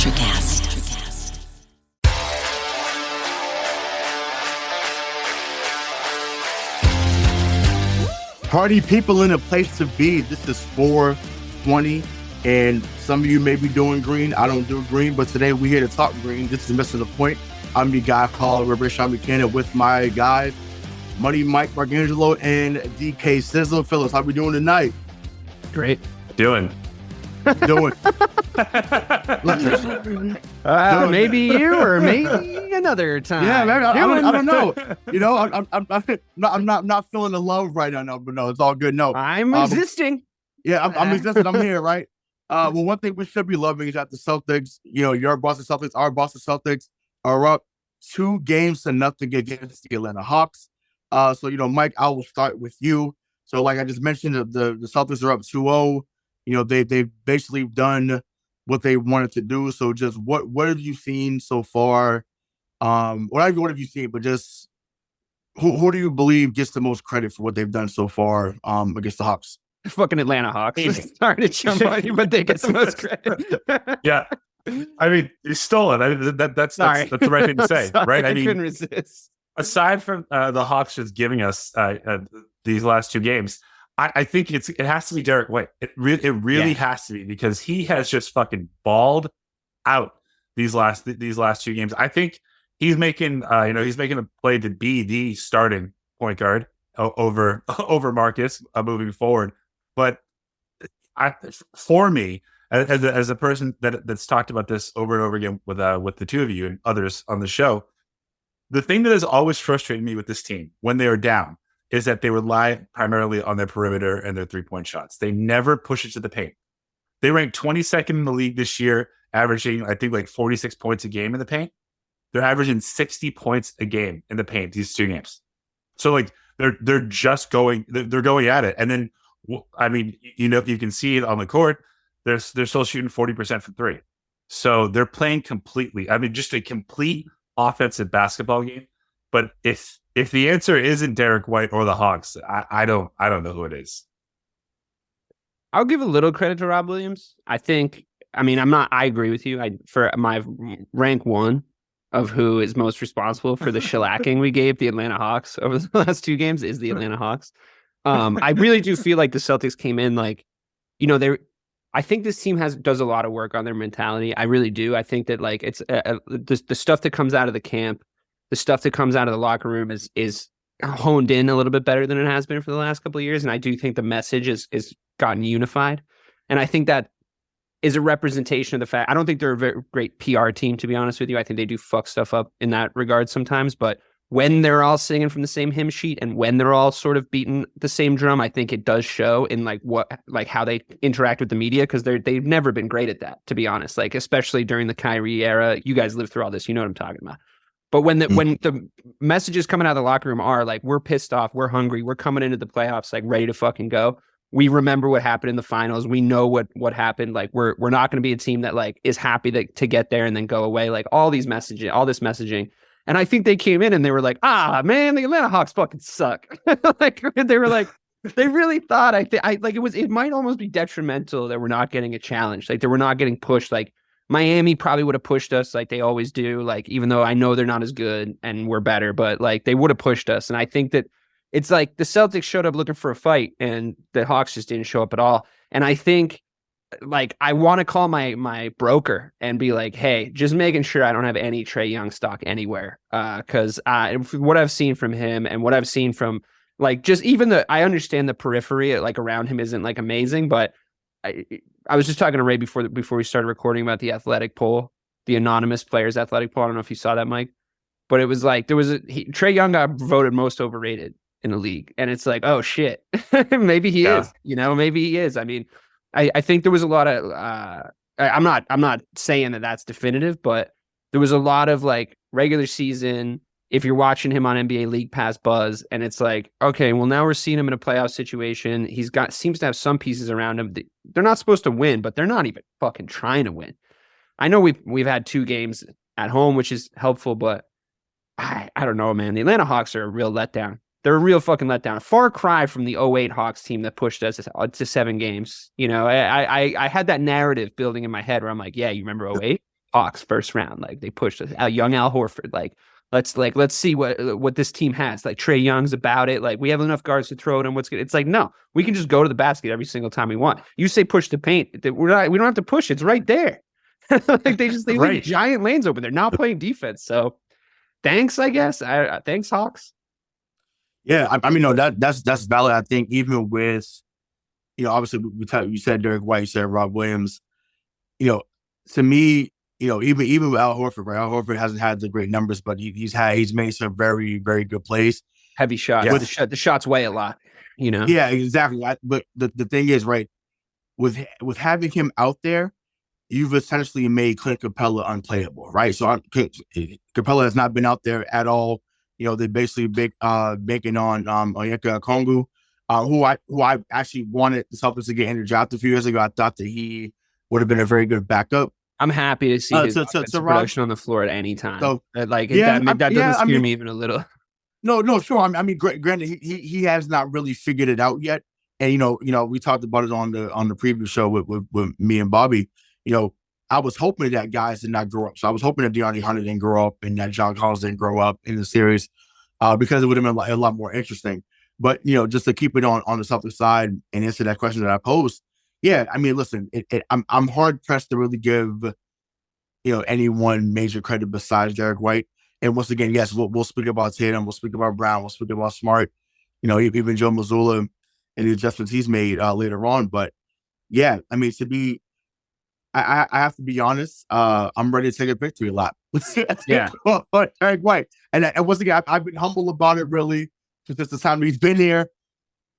Electrocast. Party people in a place to be. This is 420, and some of you may be doing green. I don't do green, but today we're here to talk green. This is Missing the Point. I'm your guy, Rayshawn Buchanan, with my guys, Mike Marcangelo and DK Sizzle. Fellas, how we doing tonight? Great. Doing. Maybe you or maybe another time. Yeah, maybe. I don't know. You know, I'm not feeling the love right now, but no, it's all good. No, I'm resisting. Yeah, I'm resisting. I'm here, right? Well, one thing we should be loving is that the Celtics, you know, your Boston Celtics, our Boston Celtics are up 2-0 against the Atlanta Hawks. So, you know, Mike, I will start with you. So, like I just mentioned, the Celtics are up 2-0. You know, they've basically done what they wanted to do. So just what have you seen so far? What have you seen, but just who do you believe gets the most credit for what they've done so far against the Hawks? Fucking Atlanta Hawks. Sorry to jump on you, but they get the most credit. Yeah. I mean, you stole it. I mean, that's the right thing to say, right? I mean, couldn't resist. Aside from the Hawks just giving us these last two games, I think it has to be Derek White. It really has to be, because he has just fucking balled out these last two games. I think he's making a play to be the starting point guard over Marcus moving forward. But for me, as a person that's talked about this over and over again with the two of you and others on the show, the thing that has always frustrated me with this team when they are down is that they rely primarily on their perimeter and their three-point shots. They never push it to the paint. They ranked 22nd in the league this year, averaging, I think, like 46 points a game in the paint. They're averaging 60 points a game in the paint these two games. So, like, they're just going at it. And then, I mean, you know, you can see it on the court. They're still shooting 40% from three. So they're playing completely. I mean, just a complete offensive basketball game. But if the answer isn't Derek White or the Hawks, I don't know who it is. I'll give a little credit to Rob Williams. I agree with you. For my rank one of who is most responsible for the shellacking we gave the Atlanta Hawks over the last two games is the Atlanta Hawks. I really do feel like the Celtics came in like, you know, I think this team does a lot of work on their mentality. I really do. I think that like it's the stuff that comes out of the camp, the stuff that comes out of the locker room is honed in a little bit better than it has been for the last couple of years. And I do think the message is gotten unified. And I think that is a representation of the fact. I don't think they're a very great PR team, to be honest with you. I think they do fuck stuff up in that regard sometimes. But when they're all singing from the same hymn sheet and when they're all sort of beating the same drum, I think it does show in how they interact with the media, because they've never been great at that, to be honest. Like, especially during the Kyrie era. You guys lived through all this. You know what I'm talking about. But when the messages coming out of the locker room are like, we're pissed off, we're hungry, we're coming into the playoffs like ready to fucking go. We remember what happened in the finals. We know what happened. Like we're not going to be a team that like is happy to get there and then go away. Like all this messaging. And I think they came in and they were like, man, the Atlanta Hawks fucking suck. Like they were like, they really thought it might almost be detrimental that we're not getting a challenge. Like that we're not getting pushed. Like Miami probably would have pushed us like they always do. Like, even though I know they're not as good and we're better, but like they would have pushed us. And I think that it's like the Celtics showed up looking for a fight and the Hawks just didn't show up at all. And I think like I want to call my broker and be like, hey, just making sure I don't have any Trey Young stock anywhere. Because what I've seen from him and what I've seen from like just even I understand the periphery like around him isn't like amazing, but I was just talking to Ray before we started recording about the athletic poll, the anonymous players athletic poll. I don't know if you saw that, Mike, but it was like Trey Young got voted most overrated in the league, and it's like, oh shit, maybe he is. You know, maybe he is. I mean, I think there was a lot of I'm not saying that that's definitive, but there was a lot of like regular season. If you're watching him on NBA League Pass buzz, and it's like, okay, well now we're seeing him in a playoff situation. Seems to have some pieces around him. They're not supposed to win, but they're not even fucking trying to win. I know we've had 2 games at home, which is helpful, but I don't know, man. The Atlanta Hawks are a real letdown. They're a real fucking letdown. Far cry from the '08 Hawks team that pushed us to 7 games. You know, I had that narrative building in my head where I'm like, yeah, you remember '08? Hawks first round. Like they pushed us out. Young Al Horford. Let's see what this team has. Like Trey Young's about it. Like we have enough guards to throw it and what's good. It's like, no, we can just go to the basket every single time we want. You say push the paint. We don't have to push. It's right there. Like they leave giant lanes open. They're not playing defense. So thanks, I guess. Thanks, Hawks. Yeah, I mean, no, that's valid. I think even with, obviously you said Derek White, you said Rob Williams. To me, even with Al Horford, right? Al Horford hasn't had the great numbers, but he's made some very, very good plays. Heavy shots. Yeah. The shots weigh a lot, Yeah, exactly. But the thing is, right, with having him out there, you've essentially made Clint Capella unplayable, right? So Capella has not been out there at all. They basically banking on Onyeka Okongwu, who I actually wanted the Celtics to get in the draft a few years ago. I thought that he would have been a very good backup. I'm happy to see his production on the floor at any time. So, that doesn't scare me even a little. No, sure. I mean, granted, he has not really figured it out yet. And we talked about it on the preview show with me and Bobby. I was hoping that guys did not grow up. So I was hoping that DeAndre Hunter didn't grow up and that John Collins didn't grow up in the series, because it would have been a lot more interesting. But just to keep it on the Celtics side and answer that question that I posed. Yeah, I mean, listen, I'm hard pressed to really give, any one major credit besides Derek White. And once again, yes, we'll speak about Tatum, we'll speak about Brown, we'll speak about Smart, even Joe Mazzulla and the adjustments he's made later on. But yeah, I mean, I have to be honest. I'm ready to take a victory lap. Yeah, Derek White, and once again, I've been humble about it really since the time he's been here.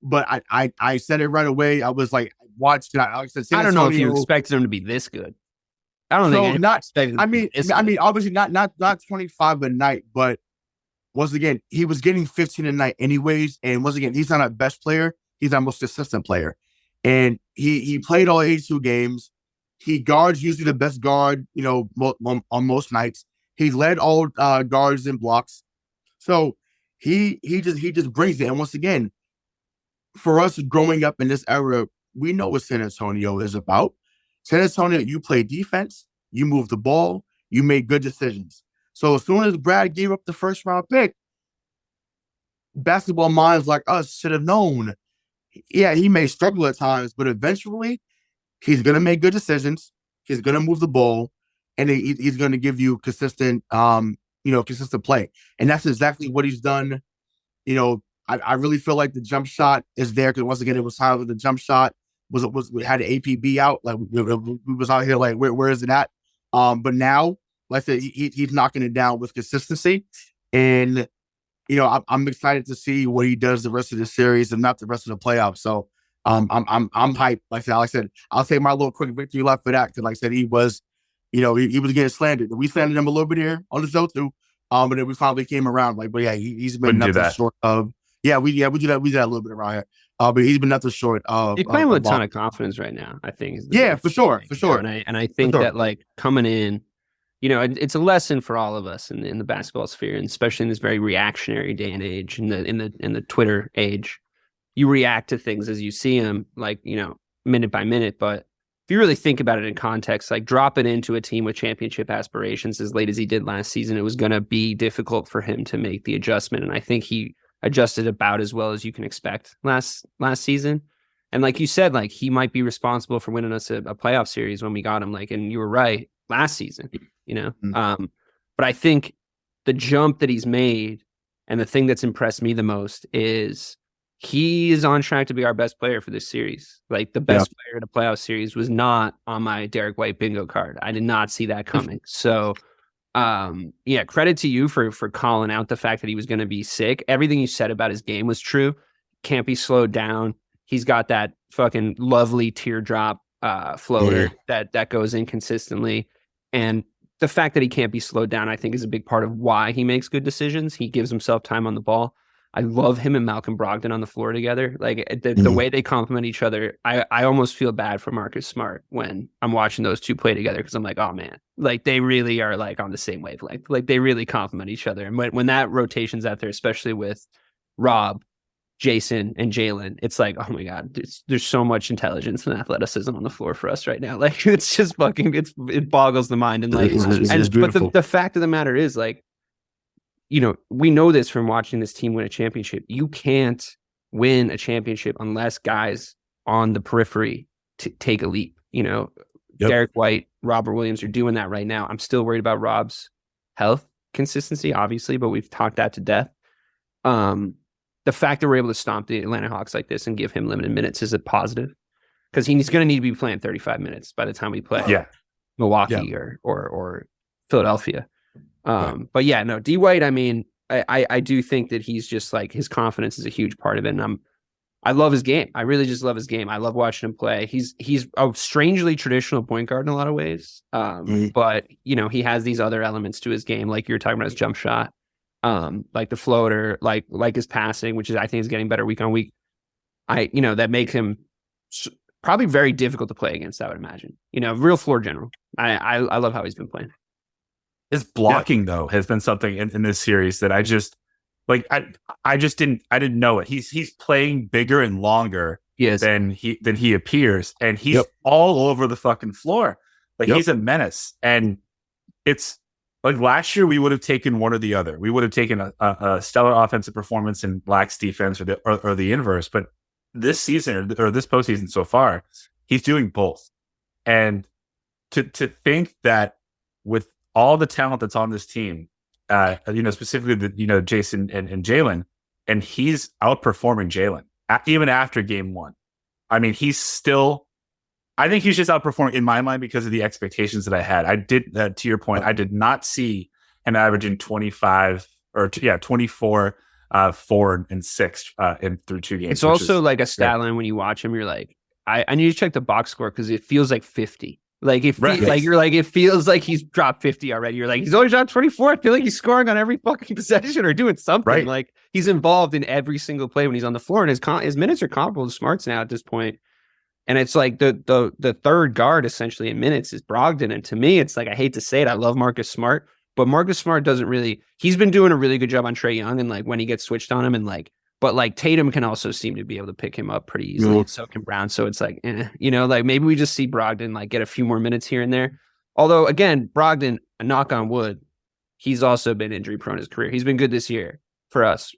But I said it right away. I was like, watched it. I don't know if you expected him to be this good. I don't think expected. I mean, obviously not 25 a night, but once again, he was getting 15 a night anyways. And once again, he's not our best player. He's our most consistent player, and he played all 82 games. He guards usually the best guard, on most nights. He led all guards in blocks. So he just brings it. And once again, for us growing up in this era, we know what San Antonio is about. San Antonio, you play defense, you move the ball, you make good decisions. So as soon as Brad gave up the first round pick, basketball minds like us should have known. Yeah, he may struggle at times, but eventually he's going to make good decisions. He's going to move the ball, and he's going to give you consistent, consistent play. And that's exactly what he's done. I really feel like the jump shot is there because once again, it was time with the jump shot we had the APB out. Like we was out here like, where is it at? But now, like I said, he's knocking it down with consistency. And, I'm excited to see what he does the rest of the series and not the rest of the playoffs. So I'm hyped. Like I said, I'll take my little quick victory lap for that. Cause like I said, he was, he was getting slandered. We slandered him a little bit here on the show too. But then we finally came around. Like, but yeah, he's been nothing short of. Yeah, we do that. We did that a little bit around here. But he's been nothing short of. He's playing with a ton of confidence right now, I think. Yeah, for sure. And I think that like coming in, it's a lesson for all of us in the basketball sphere, and especially in this very reactionary day and age, in the Twitter age. You react to things as you see them, like minute by minute. But if you really think about it in context, like drop it into a team with championship aspirations as late as he did last season, it was going to be difficult for him to make the adjustment, and I think he adjusted about as well as you can expect last season. And like you said, like he might be responsible for winning us a playoff series when we got him. Like, and you were right last season, But I think the jump that he's made and the thing that's impressed me the most is he is on track to be our best player for this series. Like the best player in a playoff series was not on my Derek White bingo card. I did not see that coming. So credit to you for calling out the fact that he was going to be sick. Everything you said about his game was true. Can't be slowed down. He's got that fucking lovely teardrop floater that goes in consistently. And the fact that he can't be slowed down, I think, is a big part of why he makes good decisions. He gives himself time on the ball. I love him and Malcolm Brogdon on the floor together. Like the way they complement each other, I almost feel bad for Marcus Smart when I'm watching those two play together, because I'm like, oh man, like they really are like on the same wavelength. Like they really complement each other. And when that rotation's out there, especially with Rob, Jason and Jalen, it's like, oh my God, there's so much intelligence and athleticism on the floor for us right now. Like, it's just fucking, it boggles the mind. And like, it's beautiful. But the fact of the matter is, like, we know this from watching this team win a championship. You can't win a championship unless guys on the periphery take a leap. Derek White, Robert Williams are doing that right now. I'm still worried about Rob's health consistency, obviously, but we've talked that to death. The fact that we're able to stomp the Atlanta Hawks like this and give him limited minutes is a positive, because he's going to need to be playing 35 minutes by the time we play Milwaukee or Philadelphia. But yeah, no, D White, I mean, I do think that he's just like, his confidence is a huge part of it. And I love his game. I really just love his game. I love watching him play. He's a strangely traditional point guard in a lot of ways. But he has these other elements to his game, like you're talking about his jump shot, like the floater, like his passing, which I think is getting better week on week. That makes him probably very difficult to play against, I would imagine. Real floor general. I love how he's been playing. His blocking though has been something in this series that I just didn't know it. He's playing bigger and longer than he appears, and he's all over the fucking floor. Like he's a menace, and it's like last year we would have taken one or the other. We would have taken a stellar offensive performance and lax defense, or the inverse. But this season or this postseason so far, he's doing both. And to think that with all the talent that's on this team, specifically Jason and Jalen, and he's outperforming Jalen even after game one. I mean, I think he's just outperforming in my mind because of the expectations that I had. I did, to your point, I did not see an averaging 25 or 24, 4 and 6 through 2 games. It's also like a stat line when you watch him, you're like, I need to check the box score because it feels like 50. Like it feels like he's dropped 50 already. You're like, he's only dropped 24. I feel like he's scoring on every fucking possession or doing something. Right. Like he's involved in every single play when he's on the floor, and his minutes are comparable to Smart's now at this point. And it's like the third guard essentially in minutes is Brogdon. And to me, it's like, I hate to say it, I love Marcus Smart, but Marcus Smart he's been doing a really good job on Trey Young, and like when he gets switched on him, and like, but like Tatum can also seem to be able to pick him up pretty easily. And so can Brown. So it's like, like maybe we just see Brogdon like get a few more minutes here and there. Although again, Brogdon, a knock on wood, he's also been injury prone his career. He's been good this year for us,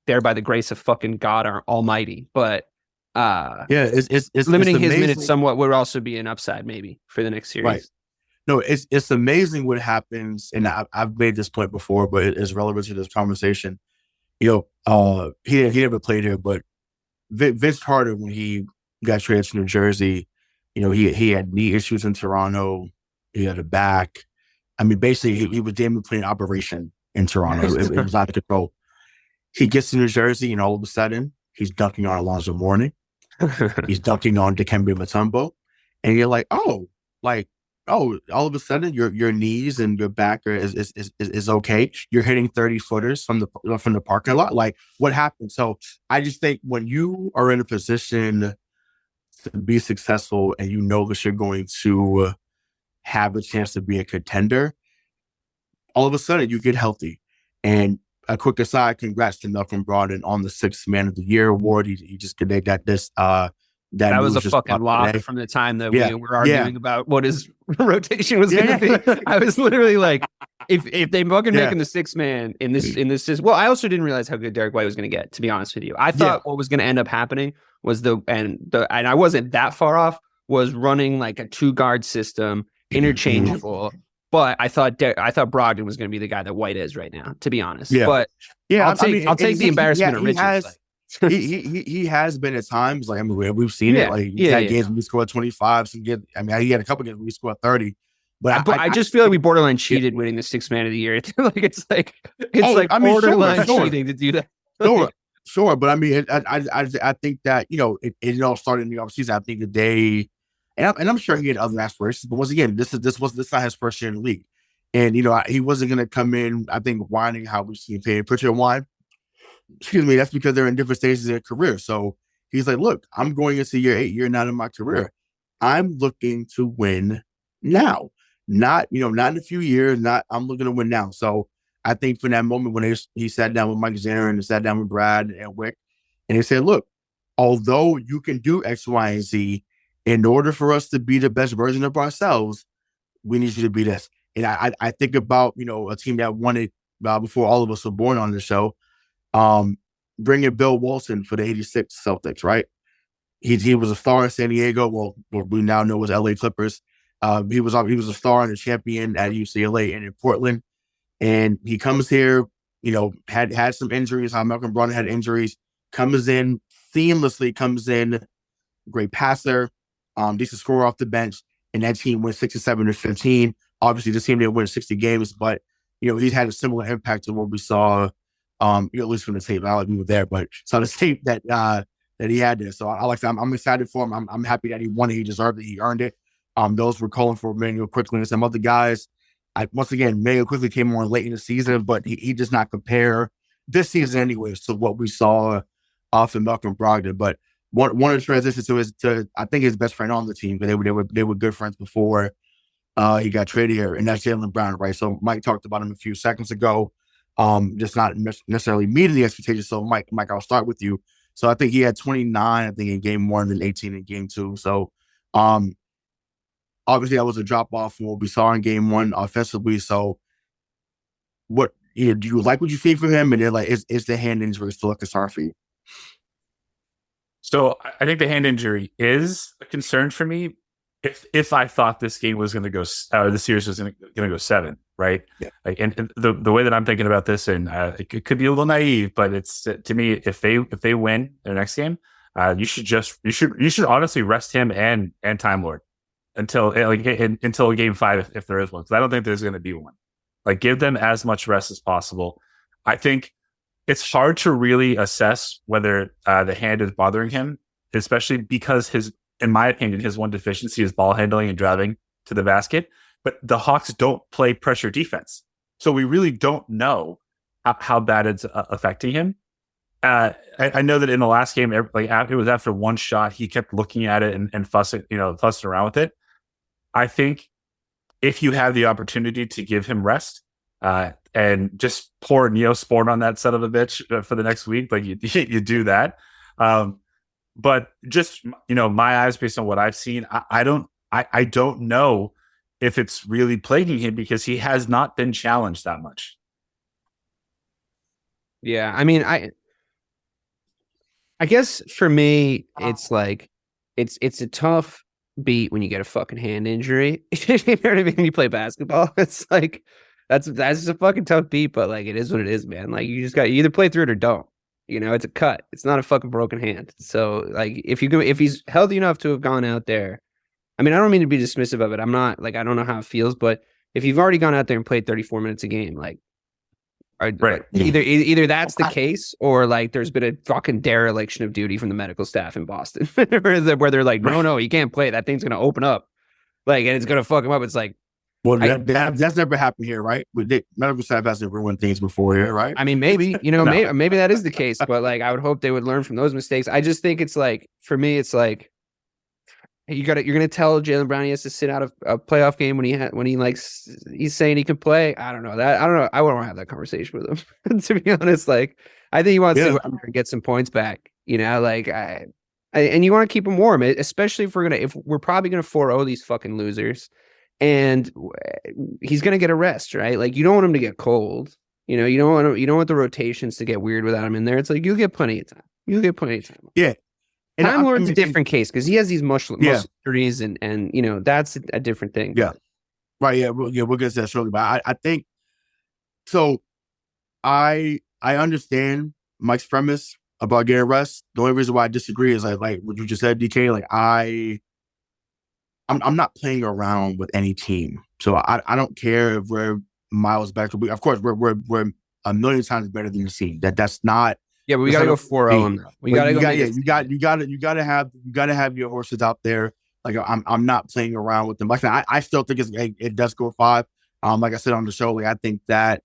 there by the grace of fucking God, our almighty. But it's limiting his minutes somewhat would also be an upside maybe for the next series. Right. No, it's amazing what happens. And I've made this point before, but it is relevant to this conversation. He never played here, but Vince Carter, when he got traded to New Jersey, he had knee issues in Toronto. He had a back. I mean, basically, he was damn playing operation in Toronto. It was out of control. He gets to New Jersey, and all of a sudden, he's dunking on Alonzo Mourning. He's dunking on Dikembe Mutombo. And you're like, all of a sudden your knees and your back is okay. You're hitting 30-footers from the parking lot. Like, what happened? So I just think when you are in a position to be successful and you know that you're going to have a chance to be a contender, all of a sudden you get healthy. And a quick aside, congrats to Malcolm Brogdon on the 6th Man of the Year award. He just did that that was a fucking lock from the time that we were arguing about what his rotation was going to be. I was literally like, if they fucking making the 6th man in this, well, I also didn't realize how good Derek White was going to get, to be honest with you. I thought what was going to end up happening was and I wasn't that far off, was running like a 2-guard system, interchangeable. But I thought Brogdon was going to be the guy that White is right now, to be honest. Yeah. But I'll take the embarrassment of riches. He has been at times, like, I mean, we've seen it. Like, he had games when he scored 25. He had a couple games when he scored 30. But I just feel like we borderline cheated winning the 6th Man of the Year. It's borderline cheating to do that. Sure. But I mean, I think that it all started in the offseason. I think that and I'm sure he had other aspirations. But once again, this is not his first year in the league, and he wasn't going to come in, I think, whining how we've seen Pritchard whine. Excuse me, that's because they're in different stages of their career. So he's like, look, I'm going into year 8, year 9 of my career. I'm looking to win now. Not in a few years, I'm looking to win now. So I think for that moment when he sat down with Mike Zarin and sat down with Brad and Wick, and he said, look, although you can do X, Y, and Z, in order for us to be the best version of ourselves, we need you to be this. And I think about, a team that won it before all of us were born on the show, bringing Bill Walton for the 86 Celtics, right? He was a star in San Diego. Well, what we now know as LA Clippers. He was a star and a champion at UCLA and in Portland. And he comes here, had some injuries. How Malcolm Brogdon had injuries. Comes in seamlessly. Great passer, decent scorer off the bench, and that team went 67-15. Obviously, this team didn't win 60 games, but he's had a similar impact to what we saw. At least from the tape. I like we were there, but saw the tape that he had there. So I like that. I'm excited for him. I'm happy that he won it. He deserved it. He earned it. Those were calling for Manuel Quickley and some other guys. Once again, Manuel Quickley came on late in the season, but he does not compare this season anyways to what we saw off of Malcolm Brogdon. But one of the transitions to I think his best friend on the team, but they were good friends before he got traded here, and that's Jaylen Brown, right? So Mike talked about him a few seconds ago. Just not necessarily meeting the expectations. So Mike, I'll start with you. So I think he had 29, I think in game 1, and then 18 in game 2. So obviously that was a drop off from what we saw in game 1 offensively. So what do you like what you see from him? And then is the hand injury still a concern for you? So I think the hand injury is a concern for me. If I thought this game was going to go, the series was going to go 7, right? Yeah. And the way that I'm thinking about this, and it could be a little naive, but it's to me, if they win their next game, you should honestly rest him and Time Lord until game 5 if there is one, because I don't think there's going to be one. Like, give them as much rest as possible. I think it's hard to really assess whether the hand is bothering him, especially because in my opinion, his one deficiency is ball handling and driving to the basket. But the Hawks don't play pressure defense. So we really don't know how bad it's affecting him. I know that in the last game, it was after one shot, he kept looking at it and fussing around with it. I think if you have the opportunity to give him rest and just pour Neosporin on that son of a bitch for the next week, like you do that. But just, my eyes based on what I've seen, I don't know if it's really plaguing him because he has not been challenged that much. Yeah, I mean, I guess for me, it's like it's a tough beat when you get a fucking hand injury. You know what I mean? When you play basketball, it's like that's just a fucking tough beat, but like it is what it is, man. Like you either play through it or don't. It's a cut. It's not a fucking broken hand. So like if he's healthy enough to have gone out there, I mean, I don't mean to be dismissive of it. I'm not like, I don't know how it feels, but if you've already gone out there and played 34 minutes a game, like, right. Either that's the case or like there's been a fucking dereliction of duty from the medical staff in Boston where they're like, no, you can't play. That thing's going to open up and it's going to fuck him up. It's like, well, that's never happened here, right? Medical staff hasn't ruined things before here, right? I mean, maybe, no. maybe that is the case, but like, I would hope they would learn from those mistakes. I just think it's like, for me, it's like, you're going to tell Jaylen Brown he has to sit out of a playoff game when he's saying he can play. I don't know that. I don't know. I wouldn't want to have that conversation with him, to be honest. Like, I think he wants to get some points back, and you want to keep him warm, especially if we're probably going to 4-0 these fucking losers. And he's going to get a rest, right? Like, you don't want him to get cold. You don't want the rotations to get weird without him in there. It's like, you'll get plenty of time. Yeah. And Time Lord's a different case because he has these muscle injuries and that's a different thing. Yeah. Right. Yeah. We'll get to that shortly. But I think so. I understand Mike's premise about getting rest. The only reason why I disagree is like what you just said, DK. Like I'm not playing around with any team, so I don't care if we're miles back. Of course, we're a million times better than the team. That's not. Yeah, but we gotta go 4-0. We gotta go. You gotta have your horses out there. Like I'm not playing around with them. Like I still think it does go 5. Like I said on the show, like I think that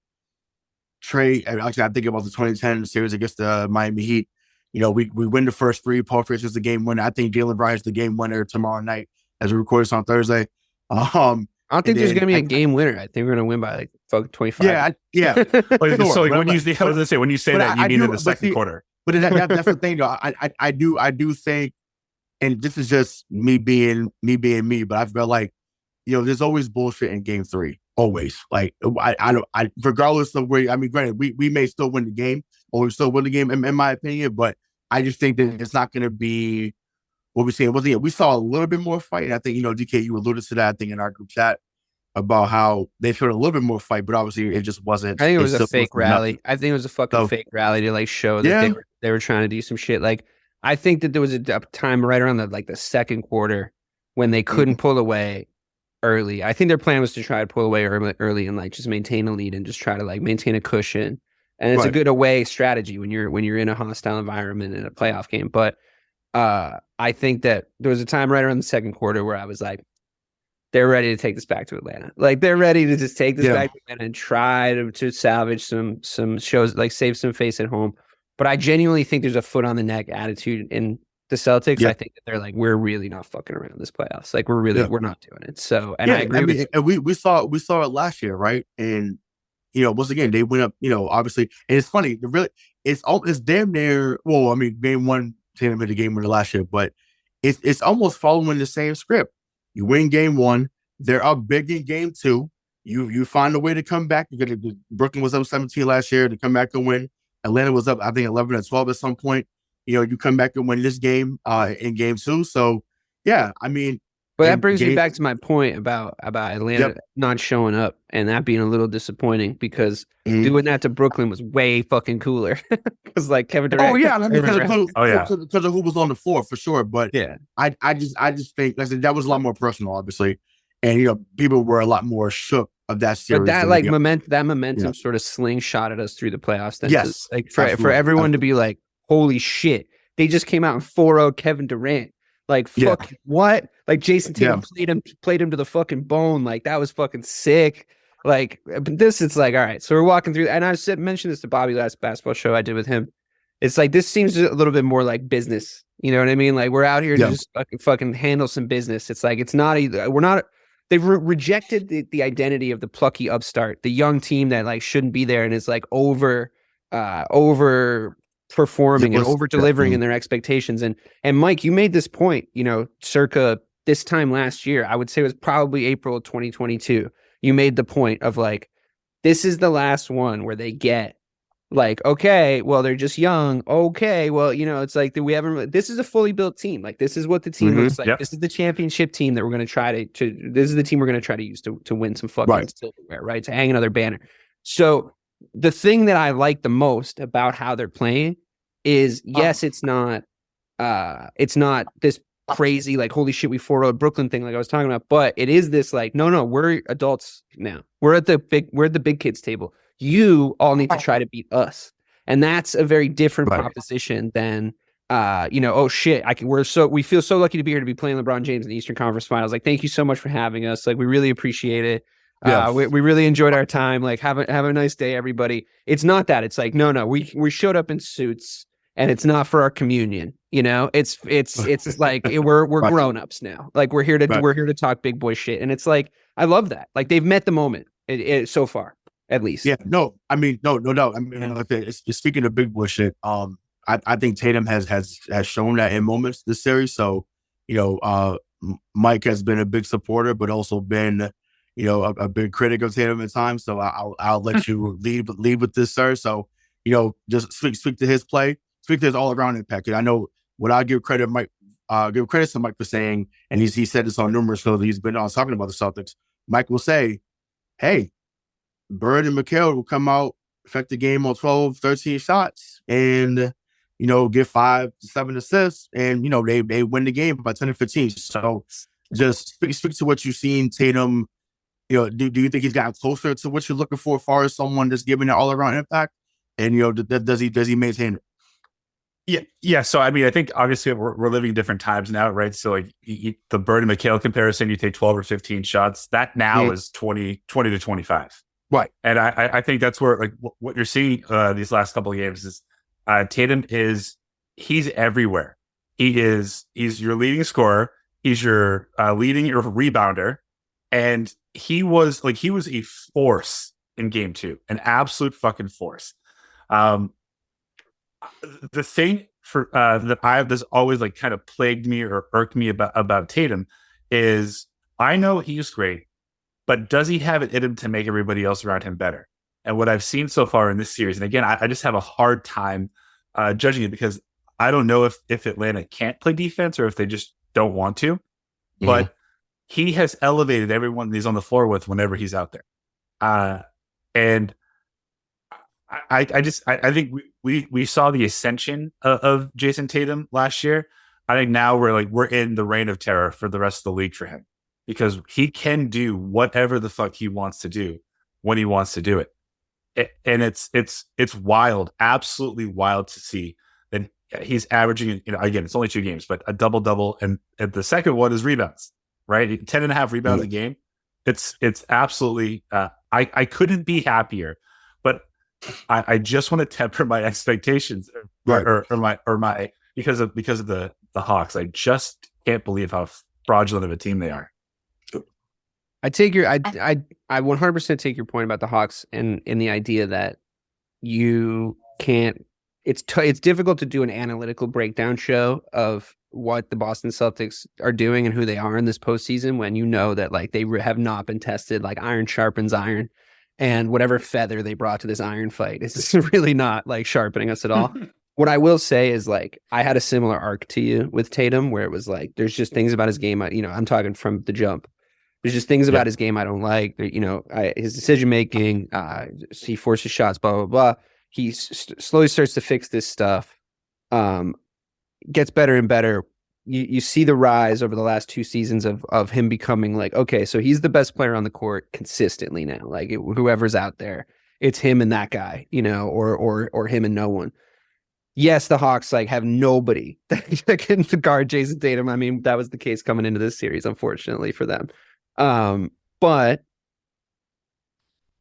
Trey. Actually, I think about the 2010 series against the Miami Heat. We win the first 3. Paul Pierce is the game winner. I think Jaylen Brown is the game winner tomorrow night as we record this on Thursday. I'm I don't think And there's then going to be a game winner. I think we're going to win by like fucking 25. yeah. So Sure, like, but when you say, I was gonna say, when you say but that, you I mean do- in the but second see, quarter. But that's the thing, though. I do think, and this is just me being me, but I feel like, there's always bullshit in game 3. Always. Like, I regardless of where, I mean, granted, we may still win the game, or we still win the game, in my opinion, but I just think that it's not going to be what we're saying. We saw a little bit more fight. And I think, DK, you alluded to that, I think, in our group chat about how they showed a little bit more fight, but obviously it just wasn't. I think it was a still fake wasn't rally. nothing. I think it was a fucking So, fake rally to like show that Yeah. they were trying to do some shit. Like, I think that there was a time right around the second quarter when they couldn't pull away early. I think their plan was to try to pull away early and like just maintain a lead and just try to like maintain a cushion. And it's a Right. good away strategy when you're in a hostile environment in a playoff game. But I think that there was a time right around the second quarter where I was like, they're ready to take this back to Atlanta. Like, they're ready to just take this back to Atlanta and try to salvage some shows, like save some face at home. But I genuinely think there's a foot on the neck attitude in the Celtics. Yeah. I think that they're like, we're really not fucking around this playoffs. Like, we're not doing it. So, and Yeah, I agree with you. and we saw it last year, right? And once again, they went up, obviously, and it's funny, it's damn near, well, I mean, game 1 Tatum hit the game winner last year, but it's almost following the same script. You win game 1, they're up big in game 2. You find a way to come back. Brooklyn was up 17 last year to come back and win. Atlanta was up, I think, 11 or 12 at some point. You come back and win this game in game 2. So yeah, I mean, but that brings me back to my point about Atlanta not showing up and that being a little disappointing, because doing that to Brooklyn was way fucking cooler. Because like Kevin Durant. Oh yeah, I mean, because of who was on the floor for sure. But yeah, I just think that was a lot more personal, obviously, and people were a lot more shook of that series. But that like momentum sort of slingshotted us through the playoffs. Then yes, like for everyone to be like, holy shit, they just came out and 4-0 Kevin Durant. Like, fuck, what? Like, Jason Tatum played him to the fucking bone. Like, that was fucking sick. Like, but this, it's like, all right. So we're walking through, and I mentioned this to Bobby last basketball show I did with him. It's like, this seems a little bit more like business. You know what I mean? Like, we're out here to just fucking handle some business. It's like, it's not either. We're not. They've rejected the identity of the plucky upstart, the young team that like shouldn't be there and is like over performing and over delivering in their expectations. And Mike, you made this point, circa this time last year. I would say it was probably April of 2022. You made the point of like, this is the last one where they get like, okay, well, they're just young. Okay, well, it's like this is a fully built team. Like, this is what the team looks like. Yep. This is the championship team that we're going to try to this is the team we're going to try to use to win some fucking silverware, right? To hang another banner. So the thing that I like the most about how they're playing is, yes, it's not this crazy, like, holy shit, we 4-0 Brooklyn thing like I was talking about, but it is this like, no, we're adults now. We're at the big kids table. You all need to try to beat us. And that's a very different proposition than oh shit, we feel so lucky to be here to be playing LeBron James in the Eastern Conference Finals. Like, thank you so much for having us. Like, we really appreciate it. We really enjoyed our time. Like, have a nice day, everybody. It's not that. It's like, no, we showed up in suits. And it's not for our communion, It's like we're grown-ups now. Like, we're here to talk big boy shit, and it's like, I love that. Like, they've met the moment so far, at least. Yeah, no, I mean, no doubt. I mean, like, speaking of big boy shit, I think Tatum has shown that in moments this series. So, Mike has been a big supporter, but also been, a big critic of Tatum at times. So I'll let you lead with this, sir. So, just speak to his play. Speak to his all-around impact. And I know what I give credit to Mike for saying, and he said this on numerous shows he's been on talking about the Celtics. Mike will say, hey, Bird and McHale will come out, affect the game on 12, 13 shots, and, get 5 to 7 assists, and, they win the game by 10 or 15. So just speak to what you've seen Tatum. Do you think he's gotten closer to what you're looking for as far as someone that's giving an all-around impact? And, does he maintain it? Yeah. So, I mean, I think obviously we're living different times now, right? So, like, the Bird and McHale comparison, you take 12 or 15 shots. That now is 20 to 25. Right. And I think that's where, like, what you're seeing these last couple of games is Tatum he's everywhere. He's your leading scorer. He's your leading rebounder. And he was a force in game 2, an absolute fucking force. The thing that's always like kind of plagued me or irked me about Tatum is I know he's great, but does he have it in him to make everybody else around him better? And what I've seen so far in this series, and again, I just have a hard time judging it because I don't know if Atlanta can't play defense or if they just don't want to. Mm-hmm. But he has elevated everyone he's on the floor with whenever he's out there. And I think we saw the ascension of Jason Tatum last year. I think now we're in the reign of terror for the rest of the league for him because he can do whatever the fuck he wants to do when he wants to do it. And it's wild, absolutely wild to see that he's averaging, again, it's only 2 games, but a double-double. And the second one is rebounds, right? 10.5 rebounds a game. It's absolutely, I couldn't be happier, but I just want to temper my expectations or my because of the Hawks. I just can't believe how fraudulent of a team they are. I 100% take your point about the Hawks and in the idea that you can't. It's difficult to do an analytical breakdown show of what the Boston Celtics are doing and who they are in this postseason when you know that like they have not been tested. Like iron sharpens iron, and whatever feather they brought to this iron fight is really not like sharpening us at all. What I will say is like I had a similar arc to you with Tatum, where it was like there's just things about his game. I'm talking from the jump. There's just things about his game I don't like. His decision making. He forces shots. Blah blah blah. He slowly starts to fix this stuff. Gets better and better. You see the rise over the last 2 seasons of him becoming like, okay, so he's the best player on the court consistently now. Like whoever's out there, it's him and that guy, or him and no one. Yes, the Hawks like have nobody that can guard Jason Tatum. I mean, that was the case coming into this series, unfortunately for them. But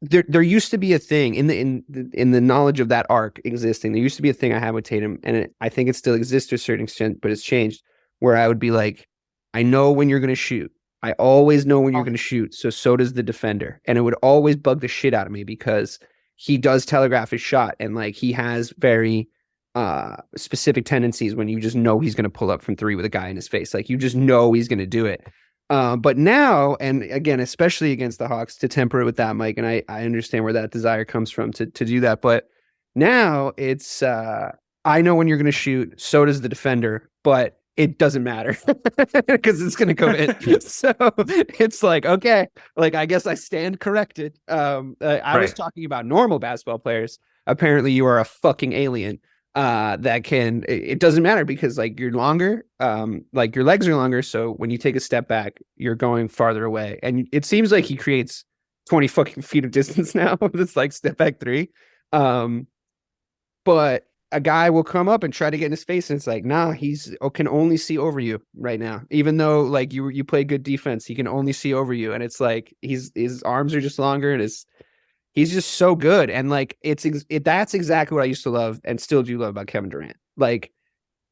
there used to be a thing in the knowledge of that arc existing. There used to be a thing I had with Tatum, and I think it still exists to a certain extent, but it's changed. Where I would be like, I know when you're going to shoot. I always know when you're going to shoot. So does the defender, and it would always bug the shit out of me because he does telegraph his shot, and like he has very specific tendencies when you just know he's going to pull up from 3 with a guy in his face. Like you just know he's going to do it. But now, and again, especially against the Hawks, to temper it with that, Mike, and I understand where that desire comes from to do that. But now it's, I know when you're going to shoot, so does the defender, but it doesn't matter because it's going to go in. So it's like, okay, like, I guess I stand corrected. I was talking about normal basketball players. Apparently you are a fucking alien. That can, it doesn't matter because like you're longer, like your legs are longer. So when you take a step back, you're going farther away. And it seems like he creates 20 fucking feet of distance now with this like step back 3. But a guy will come up and try to get in his face. And it's like, nah, can only see over you right now. Even though like you play good defense, he can only see over you. And it's like, his arms are just longer and he's just so good. And like, that's exactly what I used to love and still do love about Kevin Durant. Like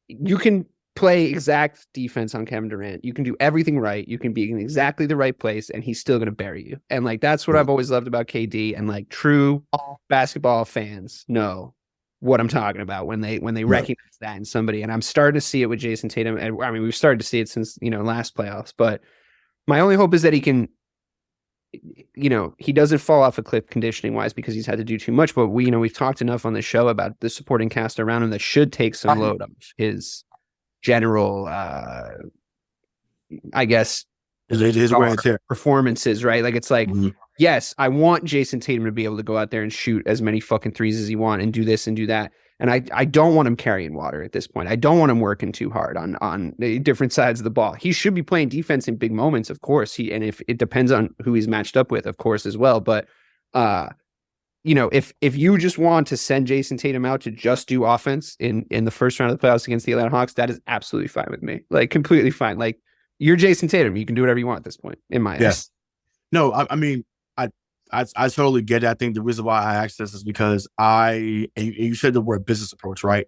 you can play exact defense on Kevin Durant. You can do everything right. You can be in exactly the right place and he's still going to bury you. And like, that's what I've always loved about KD, and like true basketball fans know what I'm talking about when they recognize that in somebody. And I'm starting to see it with Jason Tatum. And I mean, we've started to see it since, last playoffs, but my only hope is that he can, he doesn't fall off a cliff conditioning wise because he's had to do too much, but we've talked enough on the show about the supporting cast around him that should take some load off his general, I guess, his wear and tear performances, right? Like, it's like, yes, I want Jason Tatum to be able to go out there and shoot as many fucking threes as he wants and do this and do that. And I don't want him carrying water at this point. I don't want him working too hard on the different sides of the ball. He should be playing defense in big moments, of course. And if it depends on who he's matched up with, of course, as well. But if you just want to send Jason Tatum out to just do offense in the first round of the playoffs against the Atlanta Hawks, that is absolutely fine with me. Like completely fine. Like you're Jason Tatum. You can do whatever you want at this point, in my eyes. No, I mean, I totally get it. I think the reason why I asked this is because you said the word business approach, right?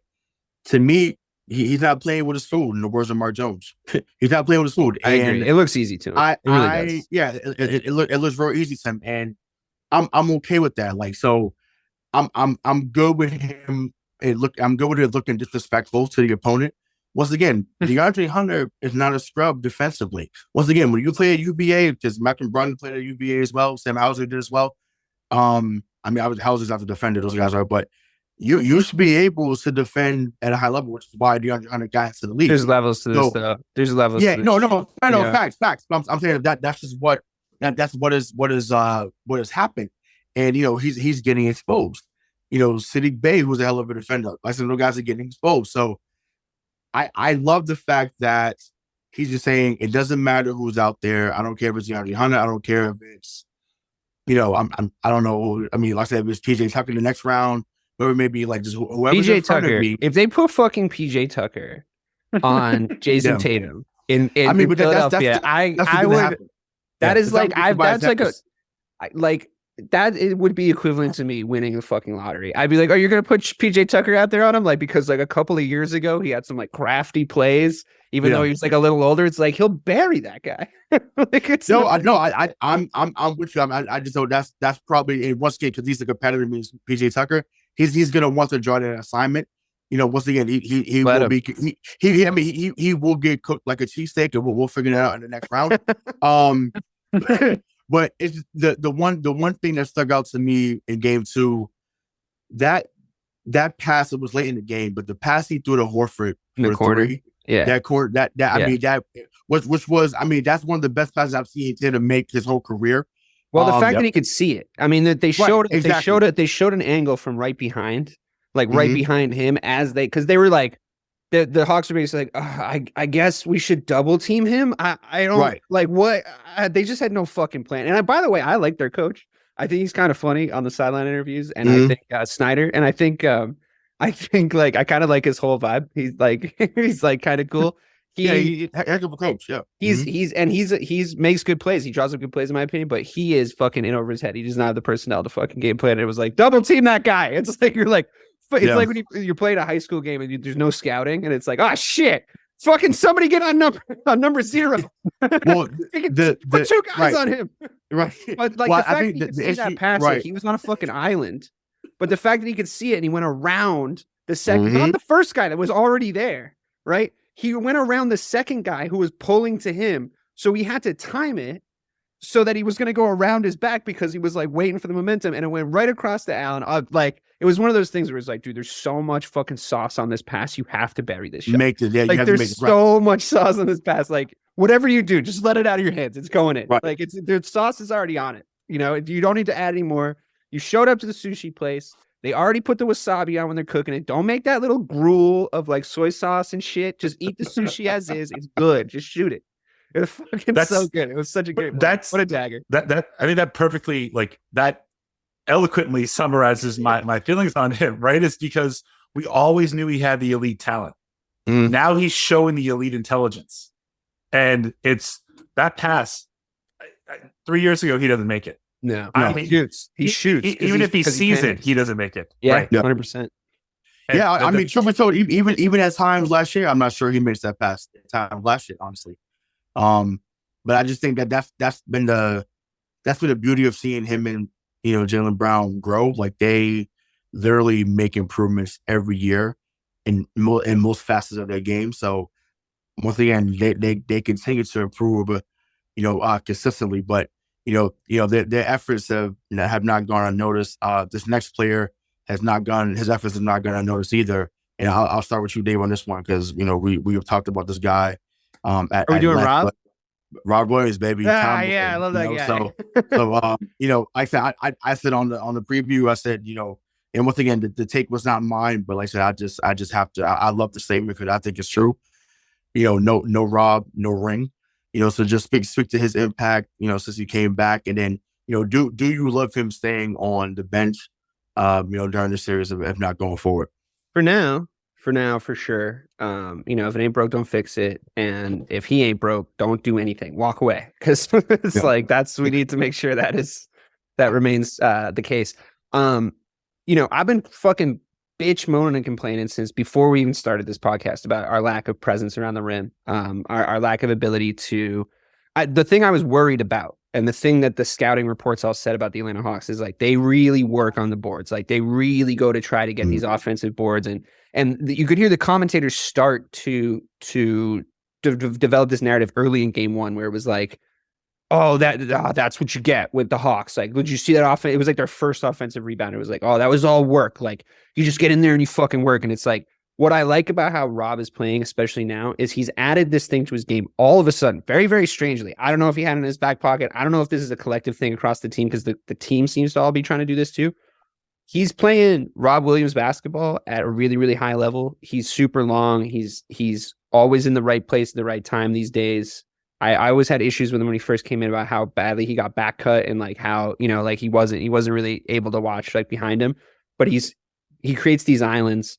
To me, he's not playing with his food. In the words of Mark Jones, he's not playing with his food. I agree. It looks easy to him. It really does. Yeah, it looks real easy to him, and I'm okay with that. Like, so I'm good with him. I'm good with it looking disrespectful to the opponent. Once again, DeAndre Hunter is not a scrub defensively. Once again, when you play at UVA, because Malcolm Brogdon played at UVA as well, Sam Hauser did as well. I mean, Hauser's not the defender; those guys are, but you should be able to defend at a high level, which is why DeAndre Hunter got into the league. There's levels to this, though. There's levels. Yeah, to this. no, facts. I'm saying that's just what is happened, and he's getting exposed. Siddiq Bey, who's a hell of a defender, I said, no guys are getting exposed. So I love the fact that he's just saying it doesn't matter who's out there. I don't care if it's DeAndre Hunter. I don't care if it's I don't know. I mean, like I said, if it's PJ Tucker in the next round, or maybe like just whoever. PJ Tucker. If they put fucking PJ Tucker on Jason Tatum in Philadelphia, I would. That is like that it would be equivalent to me winning the fucking lottery. I'd be like, "Are you gonna put PJ Tucker out there on him?" Like, because like a couple of years ago he had some like crafty plays, even though he was like a little older. It's like he'll bury that guy. I'm with you. I just know that's probably in one case because he's a competitor. Means PJ Tucker, he's gonna want to draw that assignment. Once again, he will be he will get cooked like a cheesesteak, and we'll figure it out in the next round. But it's the one thing that stuck out to me in game 2, that pass, it was late in the game, but the pass he threw to Horford in the corner, which was that's one of the best passes I've seen him to make his whole career. Well, the fact that he could see it, I mean, that they showed they showed an angle from right behind, like right behind him because they were like. The Hawks are basically like, I guess we should double team him. I don't like what they just had no fucking plan. And by the way, I like their coach. I think he's kind of funny on the sideline interviews, and I think Snyder, and I think like I kind of like his whole vibe. He's like kind of cool. He's heck of a coach. Yeah, he's makes good plays. He draws up good plays in my opinion, but he is fucking in over his head. He does not have the personnel to fucking game plan. It was like double team that guy. It's like you're like. It's like when you're playing a high school game and there's no scouting, and it's like, oh shit, fucking somebody get on number 0. Well, put 2 guys on him, right? But like the fact that he could see that pass, he was on a fucking island. But the fact that he could see it and he went around the second, not the first guy that was already there, right? He went around the second guy who was pulling to him, so he had to time it so that he was going to go around his back because he was like waiting for the momentum, and it went right across to Allen. It was one of those things where it's like, dude, there's so much fucking sauce on this pass. You have to bury this shot. There's so much sauce on this pass. Like, whatever you do, just let it out of your hands. It's going in. Right. Like, the sauce is already on it. You don't need to add any more. You showed up to the sushi place. They already put the wasabi on when they're cooking it. Don't make that little gruel of like soy sauce and shit. Just eat the sushi as is. It's good. Just shoot it. It was fucking so good. It was such a great moment. What a dagger. That I think that perfectly, like, that eloquently summarizes my feelings on him, right? It's because we always knew he had the elite talent. Now he's showing the elite intelligence. And it's that pass. 3 years ago, he doesn't make it. No. He shoots. He shoots. Even if he sees it, he doesn't make it. Yeah, right? 100%. Yeah, I mean, truth be told, even at times last year, I'm not sure he makes that pass at times last year, honestly. But I just think that's been the beauty of seeing him and Jaylen Brown grow. Like, they literally make improvements every year in most facets of their game. So once again, they continue to improve, consistently. But their efforts have not gone unnoticed. This next player his efforts have not gone unnoticed either. And I'll start with you, Dave, on this one because we have talked about this guy. Are we doing Rob? Rob Williams, baby. I love that guy. So I said on the preview, I said, and once again, the take was not mine, but like I said, I just have to. I love the statement because I think it's true. No Rob, no ring. So just speak to his impact. Since he came back, and then do you love him staying on the bench? During the series, if not going forward. For now, for sure. If it ain't broke, don't fix it. And if he ain't broke, don't do anything. Walk away. Because it's we need to make sure that remains the case. I've been fucking bitch, moaning, and complaining since before we even started this podcast about our lack of presence around the rim, our lack of ability to. The thing I was worried about, and the thing that the scouting reports all said about the Atlanta Hawks is like they really work on the boards, like they really go to try to get these offensive boards, and you could hear the commentators start to develop this narrative early in game one where it was like, oh, that's what you get with the Hawks. Like, would you see that offense? It was like their first offensive rebound. It was like, oh, that was all work. Like, you just get in there and you fucking work. And it's like, what I like about how Rob is playing, especially now, is he's added this thing to his game all of a sudden, very, very strangely. I don't know if he had it in his back pocket. I don't know if this is a collective thing across the team because the team seems to all be trying to do this too. He's playing Rob Williams basketball at a really, really high level. He's super long. He's always in the right place at the right time these days. I always had issues with him when he first came in about how badly he got back cut and like how, like he wasn't really able to watch like behind him, but he creates these islands.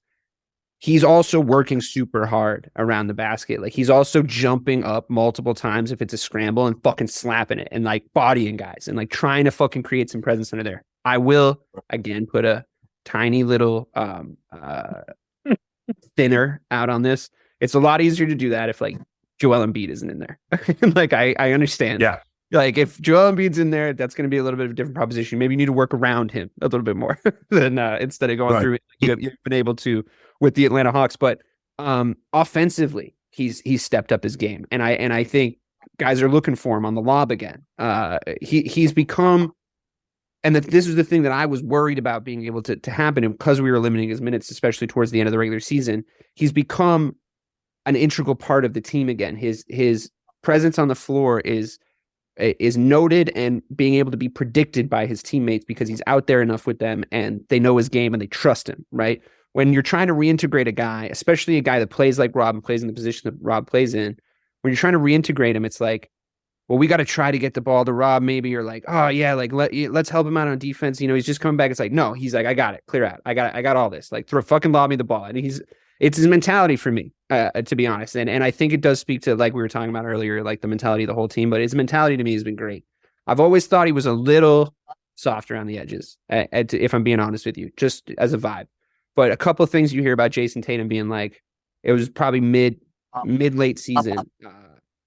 He's also working super hard around the basket. Like he's also jumping up multiple times if it's a scramble and fucking slapping it and like bodying guys and like trying to fucking create some presence under there. I will again put a tiny little thinner out on this. It's a lot easier to do that if like Joel Embiid isn't in there. Like I understand. Yeah. Like if Joel Embiid's in there, that's going to be a little bit of a different proposition. Maybe you need to work around him a little bit more than instead of going through it. You've been able to with the Atlanta Hawks, but offensively, he's stepped up his game, and I think guys are looking for him on the lob again. He's become, and this is the thing that I was worried about being able to happen, and because we were limiting his minutes, especially towards the end of the regular season, he's become an integral part of the team again. His presence on the floor is noted and being able to be predicted by his teammates because he's out there enough with them and they know his game and they trust him, right? When you're trying to reintegrate a guy, especially a guy that plays like Rob and plays in the position that Rob plays in, when you're trying to reintegrate him, it's like, well, we got to try to get the ball to Rob maybe, or like, oh yeah, like let's help him out on defense. He's just coming back. It's like, no, he's like, I got it, clear out. I got all this. Like fucking lob me the ball. And it's his mentality for me, to be honest. And I think it does speak to, like we were talking about earlier, like the mentality of the whole team, but his mentality to me has been great. I've always thought he was a little soft around the edges, if I'm being honest with you, just as a vibe. But a couple of things you hear about Jason Tatum being like, it was probably mid-late season.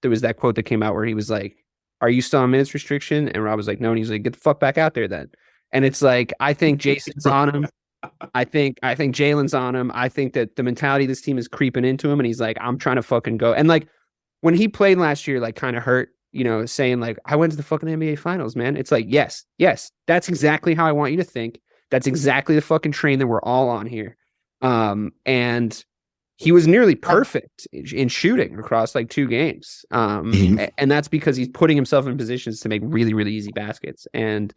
There was that quote that came out where he was like, are you still on minutes restriction? And Rob was like, no. And he's like, get the fuck back out there then. And it's like, I think Jason's on him. I think Jalen's on him. I think that the mentality of this team is creeping into him. And he's like, I'm trying to fucking go. And like when he played last year, like kind of hurt, saying like, I went to the fucking NBA finals, man. It's like, yes, that's exactly how I want you to think. That's exactly the fucking train that we're all on here. And he was nearly perfect in shooting across like 2 games. And that's because he's putting himself in positions to make really, really easy baskets. And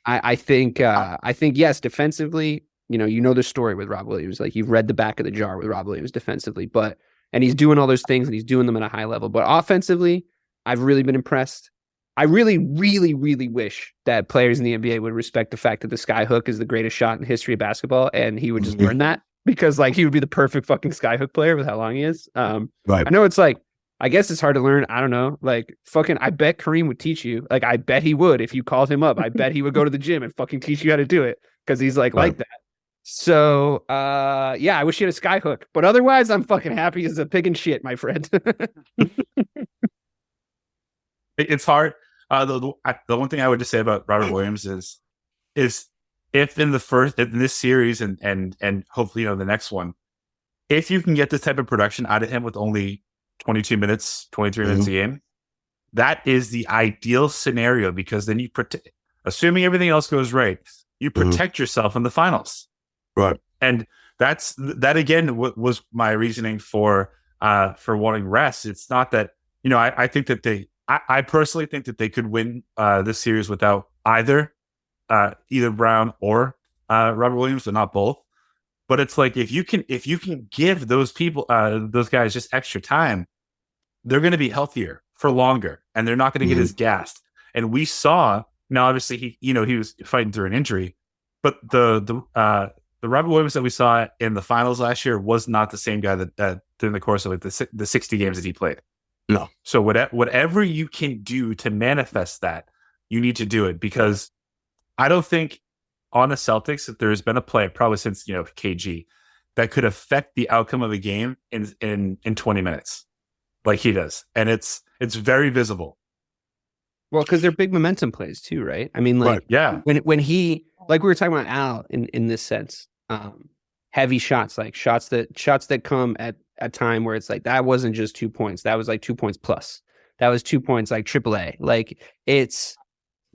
I think, yes, defensively, you know the story with Rob Williams. Like you've read the back of the jar with Rob Williams defensively, and he's doing all those things and he's doing them at a high level. But offensively, I've really been impressed. I really, really, really wish that players in the NBA would respect the fact that the sky hook is the greatest shot in the history of basketball, and he would just learn that because like he would be the perfect fucking sky hook player with how long he is. I know it's like, I guess it's hard to learn. I don't know. Like fucking, I bet Kareem would teach you. Like I bet he would if you called him up. I bet he would go to the gym and fucking teach you how to do it because he's like that. So yeah, I wish he had a sky hook, but otherwise I'm fucking happy as a pig in shit, my friend. It's hard. The one thing I would just say about Robert Williams is if in this series and hopefully the next one, if you can get this type of production out of him with only 22 minutes, 23 minutes a game, that is the ideal scenario because then you assuming everything else goes right, you protect yourself in the finals. Right. And that again was my reasoning for wanting rest. It's not that, I think that I personally think that they could win this series without either Brown or Robert Williams, but not both. But it's like if you can give those guys just extra time, they're going to be healthier for longer, and they're not going to get as gassed. And we saw now, obviously he was fighting through an injury, but the Robert Williams that we saw in the finals last year was not the same guy that during the course of like the 60 games that he played. No. So whatever you can do to manifest that, you need to do it because I don't think on the Celtics that there's been a player probably since KG that could affect the outcome of a game in 20 minutes, like he does, and it's very visible. Well, because they're big momentum plays too, right? I mean, like, yeah, when he, like we were talking about Al in this sense, heavy shots, like shots that come at a time where it's like that wasn't just 2 points, that was like 2 points plus, that was 2 points, like AAA. Like it's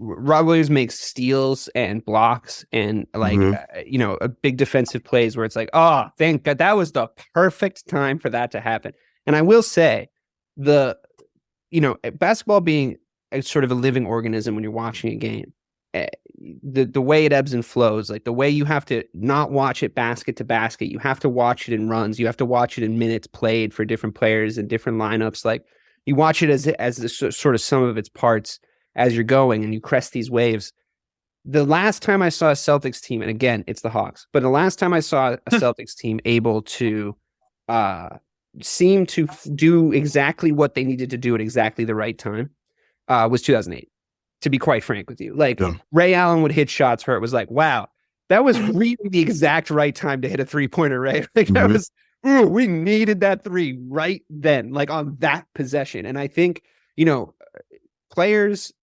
Rob Williams makes steals and blocks and like a big defensive plays where it's like, oh, thank God, that was the perfect time for that to happen. And I will say, basketball being a sort of a living organism when you're watching a game, the way it ebbs and flows, like the way you have to not watch it basket to basket, you have to watch it in runs, you have to watch it in minutes played for different players and different lineups. Like you watch it as the sort of sum of its parts as you're going, and you crest these waves. The last time I saw a Celtics team, and again, it's the Hawks, but the last time I saw a Celtics team able to seem to do exactly what they needed to do at exactly the right time was 2008, to be quite frank with you. Like Ray Allen would hit shots where it was like, wow, that was really the exact right time to hit a 3-pointer, Ray. Like that was, we needed that 3 right then, like on that possession. And I think, players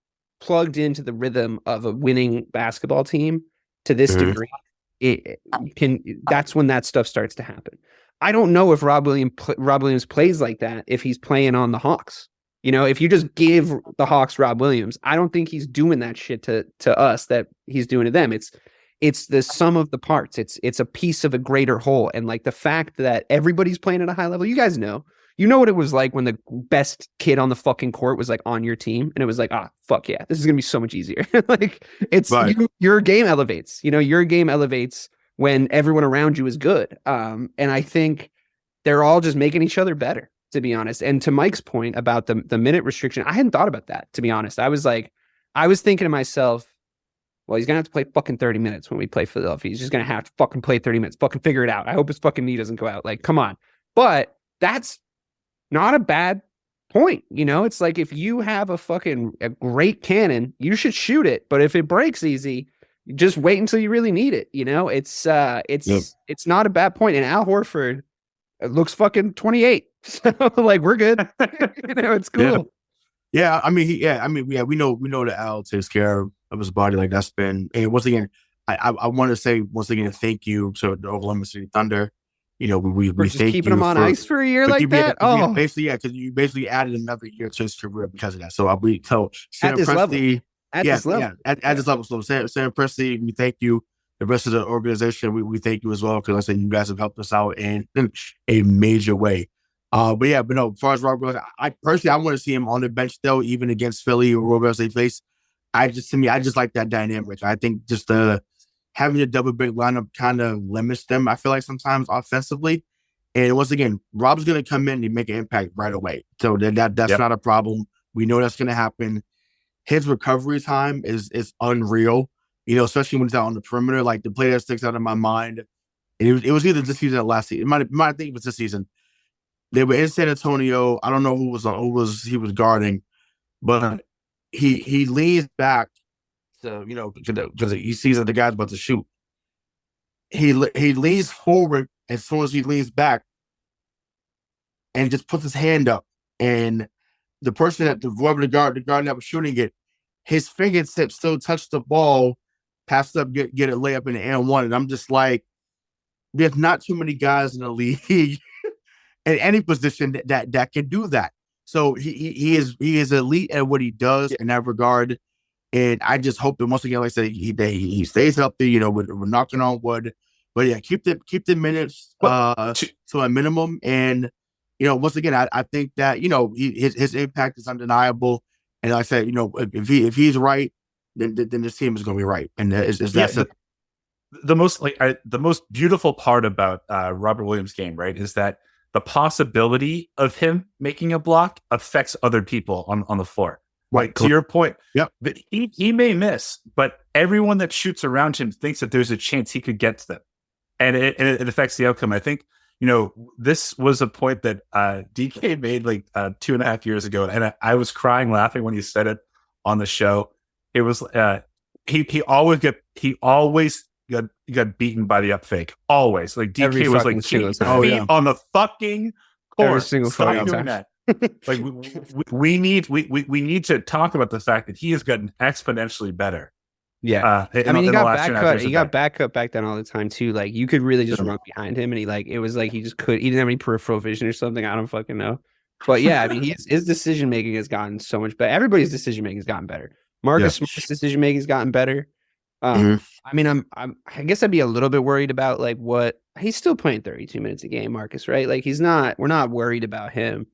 plugged into the rhythm of a winning basketball team to this degree, that's when that stuff starts to happen. I don't know if Rob Williams plays like that if he's playing on the Hawks. If you just give the Hawks Rob Williams, I don't think he's doing that shit to us that he's doing to them. It's the sum of the parts. It's a piece of a greater whole. And like the fact that everybody's playing at a high level, you guys know what it was like when the best kid on the fucking court was like on your team, and it was like, fuck yeah, this is gonna be so much easier. Like it's your game elevates. Your game elevates when everyone around you is good. And I think they're all just making each other better, to be honest. And to Mike's point about the minute restriction, I hadn't thought about that, to be honest. I was thinking to myself, well, he's gonna have to play fucking 30 minutes when we play Philadelphia. He's just gonna have to fucking play 30 minutes, fucking figure it out. I hope his fucking knee doesn't go out. Like, come on. But that's not a bad point. It's like if you have a great cannon, you should shoot it. But if it breaks easy, just wait until you really need it. It's not a bad point. And Al Horford looks fucking 28. So like we're good. It's cool. Yeah. I mean, we know that Al takes care of his body. Like that's been, and once again, I want to say once again, thank you to the Oklahoma City Thunder. We thank keeping him on ice for a year like that. Basically, because you basically added another year to his career because of that. So at this level. At this level. So Sam Presti, we thank you. The rest of the organization, we thank you as well, because I said you guys have helped us out in a major way. But no, as far as Rob Williams, I want to see him on the bench still, even against Philly or whoever else they face. I just like that dynamic. I think just having a double big lineup kind of limits them, I feel like, sometimes offensively. And once again, Rob's going to come in and make an impact right away. So that's not a problem. We know that's going to happen. His recovery time is unreal, especially when he's out on the perimeter. Like the play that sticks out in my mind, it was either this season or last season. I think it was this season. They were in San Antonio. I don't know who he was guarding, but he leans back. So, because he sees that the guy's about to shoot. He leans forward as soon as he leans back and just puts his hand up. And the person the guard that was shooting it, his fingertips still touch the ball, pass up, get a layup in the and one. And I'm just like, there's not too many guys in the league in any position that can do that. So he is elite at what he does in that regard. And I just hope that once again, like I said, he stays healthy. We're knocking on wood. But yeah, keep the minutes to a minimum. And once again, I think that his impact is undeniable. And like I said, if he's right, then this team is going to be right. And that's it. The most beautiful part about Robert Williams' game, right, is that the possibility of him making a block affects other people on the floor. Right. To your point, that he may miss, but everyone that shoots around him thinks that there's a chance he could get to them, and it affects the outcome. I think this was a point that DK made like 2.5 years ago, and I was crying laughing when he said it on the show. It was he always got beaten by the up fake. Always. Like Every DK was fucking like single keep the time. feet on the fucking court. Every single Stop fucking doing time. that. Like we need to talk about the fact that he has gotten exponentially better. Yeah. In, I mean, he in the got last back 2.5 cut. years He of got that. back cut back then all the time too. Like you could really just run behind him, and it was like he didn't have any peripheral vision or something. I don't fucking know. But yeah, I mean, his decision making has gotten so much better. Everybody's decision making has gotten better. Marcus Smart's decision making has gotten better. I mean, I guess I'd be a little bit worried about like what he's still playing 32 minutes a game, Marcus, right? Like we're not worried about him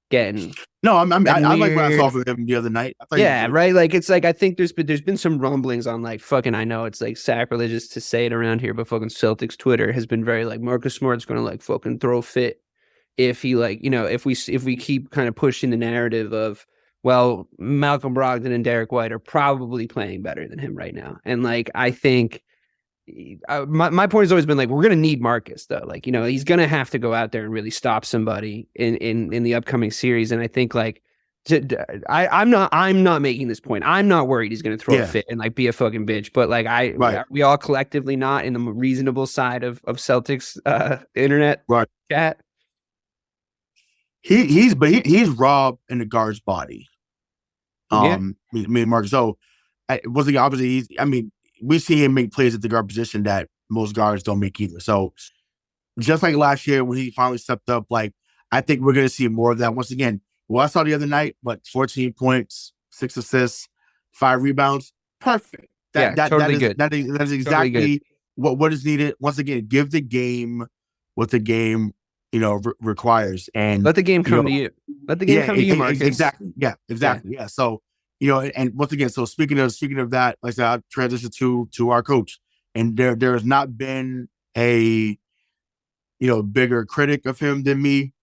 getting. No, I like what I saw weird. from him the other night. I thought Yeah, right. Like it's like I think there's been some rumblings on like fucking. I know it's like sacrilegious to say it around here, but fucking Celtics Twitter has been very like Marcus Smart's gonna like fucking throw a fit if he like if we keep kind of pushing the narrative of well Malcolm Brogdon and Derek White are probably playing better than him right now, and like I think. My point has always been like we're gonna need Marcus though, like he's gonna have to go out there and really stop somebody in the upcoming series, and I think like I'm not making this point. I'm not worried he's gonna throw a fit and like be a fucking bitch, but like we all collectively not in the reasonable side of Celtics internet chat. He's robbed in the guard's body. Marcus. So obviously we see him make plays at the guard position that most guards don't make either. So just like last year when he finally stepped up, like I think we're going to see more of that once again. What I saw the other night, 14 points, 6 assists, 5 rebounds, perfect. Totally good. That is exactly totally what is needed. Once again, give the game what the game requires, and let the game come to you. Let the game come to you, Marcus. Exactly. Yeah. So. And once again, so speaking of that, like I said, I'll transition to our coach, and there has not been a bigger critic of him than me,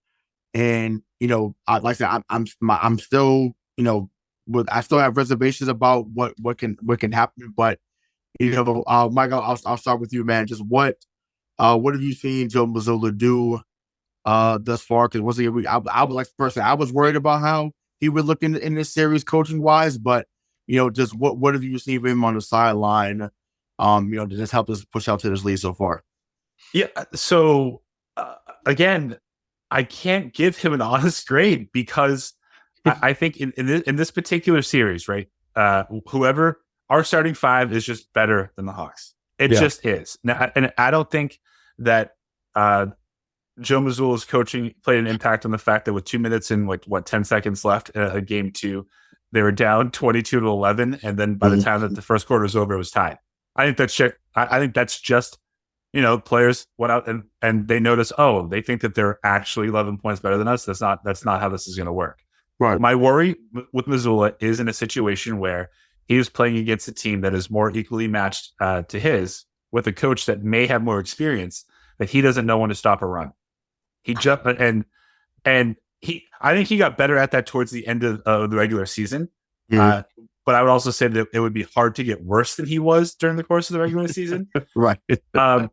and like I said, I'm still I still have reservations about what can happen, but Michael, I'll start with you, man. Just what have you seen Joe Mazzulla do thus far? Because once again, I was like personally, I was worried about how he would look in this series coaching wise, but just what have you seen of him on the sideline? To just help us push out to this lead so far. Yeah. So again, I can't give him an honest grade because I think in this particular series, right? Whoever our starting 5 is just better than the Hawks. It just is. Now, and I don't think that Joe Mazzulla's coaching played an impact on the fact that with 2 minutes and 10 seconds left in game 2, they were down 22-11, and then by the time that the first quarter was over, it was tied. I think that's shit. I think that's just players went out and they noticed, oh, they think that they're actually 11 points better than us. That's not how this is going to work. Right. My worry with Mazzulla is in a situation where he was playing against a team that is more equally matched to his, with a coach that may have more experience, that he doesn't know when to stop a run. He jumped and I think he got better at that towards the end of the regular season. But I would also say that it would be hard to get worse than he was during the course of the regular season. Right. I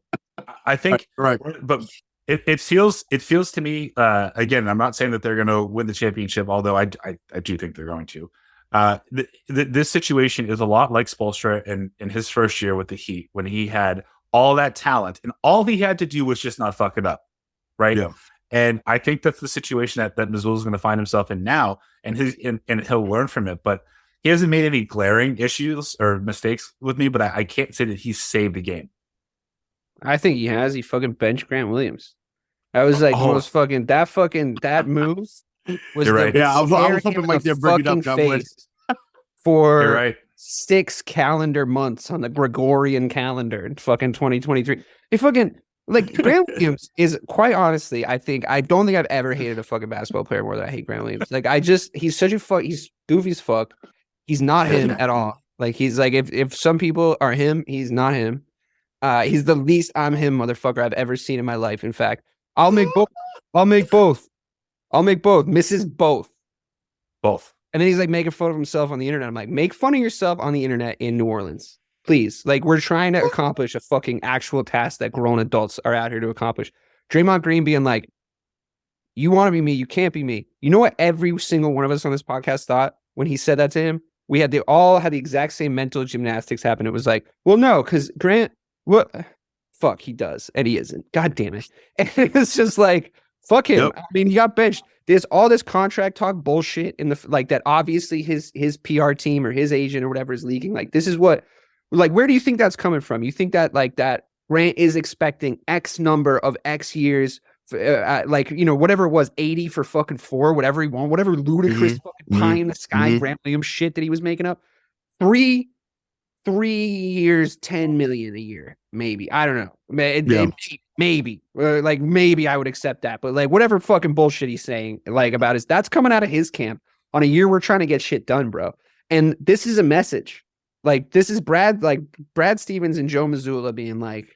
think. Right. But it feels to me. Again, I'm not saying that they're going to win the championship, although I do think they're going to. This situation is a lot like Spoelstra in his first year with the Heat, when he had all that talent and all he had to do was just not fuck it up. Right. Yeah. And I think that's the situation that Mazzulla is going to find himself in now, and he'll learn from it. But he hasn't made any glaring issues or mistakes with me, but I can't say that he's saved the game. I think he has. He fucking benched Grant Williams. I was like, most fucking that move was You're right. Yeah, I was hoping Mike there bring it up. God bless. For You're right. 6 calendar months on the Gregorian calendar in fucking 2023. He fucking like Grant Williams is, quite honestly, I don't think I've ever hated a fucking basketball player more than I hate Grant Williams. Like he's such a he's goofy as fuck. He's not him at all. Like he's like if some people are him, he's not him. He's the least I'm him motherfucker I've ever seen in my life. In fact, I'll make both. Mrs. Both. And then he's like making fun of himself on the internet. I'm like, make fun of yourself on the internet in New Orleans. Please. Like, we're trying to accomplish a fucking actual task that grown adults are out here to accomplish. Draymond Green being like, you want to be me, you can't be me. You know what every single one of us on this podcast thought when he said that to him? They all had the exact same mental gymnastics happen. It was like, well, no, because Grant, What? Fuck, he does, and he isn't. God damn it! And it's just like, fuck him. Yep. I mean, he got benched. There's all this contract talk bullshit in the like that. Obviously, his PR team or his agent or whatever is leaking. Like, this is what, like, where do you think that's coming from? You think that like that Grant is expecting X number of X years, like, you know, whatever it was, 80 for fucking 4, whatever he wanted, whatever ludicrous fucking pie in the sky Grant Williams shit that he was making up. 3 years, 10 million a year, maybe. I don't know. Maybe like maybe I would accept that, but like whatever fucking bullshit he's saying like about his, that's coming out of his camp on a year we're trying to get shit done, bro. And this is a message. Like, this is Brad Stevens and Joe Mazzulla being like,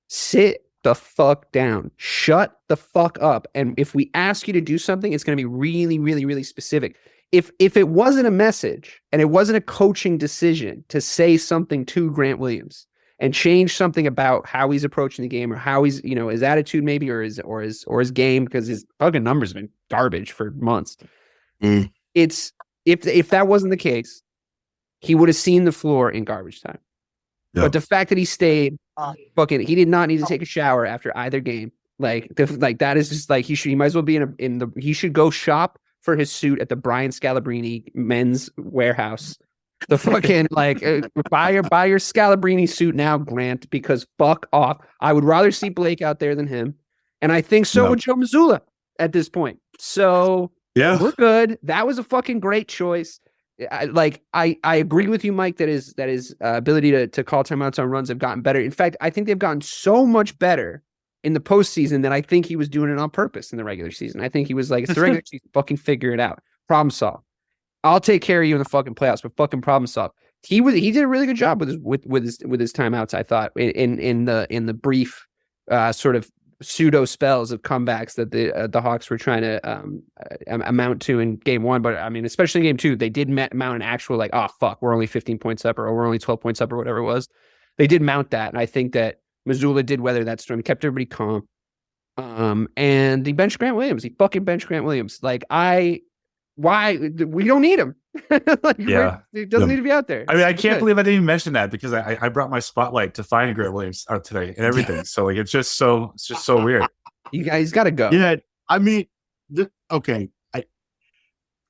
sit the fuck down, shut the fuck up. And if we ask you to do something, it's going to be really, really, really specific. If it wasn't a message and it wasn't a coaching decision to say something to Grant Williams and change something about how he's approaching the game or how he's, you know, his attitude maybe or his game, because his fucking numbers have been garbage for months. It's if that wasn't the case, he would have seen the floor in garbage time. Yep. But the fact that he stayed, he did not need to take a shower after either game. Like that is just like he might as well be he should go shop for his suit at the Brian Scalabrine men's warehouse. The fucking like buy your Scalabrine suit now, Grant, because fuck off. I would rather see Blake out there than him, and I think so would Joe Mazzulla at this point. So yeah, we're good. That was a fucking great choice. I agree with you, Mike, that his ability to call timeouts on runs have gotten better. In fact, I think they've gotten so much better in the postseason that I think he was doing it on purpose in the regular season. I think he was like, it's the regular season, fucking figure it out. Problem solved. I'll take care of you in the fucking playoffs, but fucking problem solved. He did a really good job with his timeouts, I thought, in the brief sort of pseudo spells of comebacks that the Hawks were trying to amount to in game 1. But I mean, especially in game 2, they did mount an actual like, oh fuck, we're only 15 points up, or we're only 12 points up, or whatever it was. They did mount that, and I think that Mazzulla did weather that storm. He kept everybody calm. And he benched Grant Williams. He fucking benched Grant Williams. Like, why we don't need him. Like, yeah, he doesn't need to be out there. I mean, I can't believe I didn't even mention that, because I brought my spotlight to find Grant Williams out today and everything. So like, it's just so weird. You guys got to go. Yeah, I mean, okay.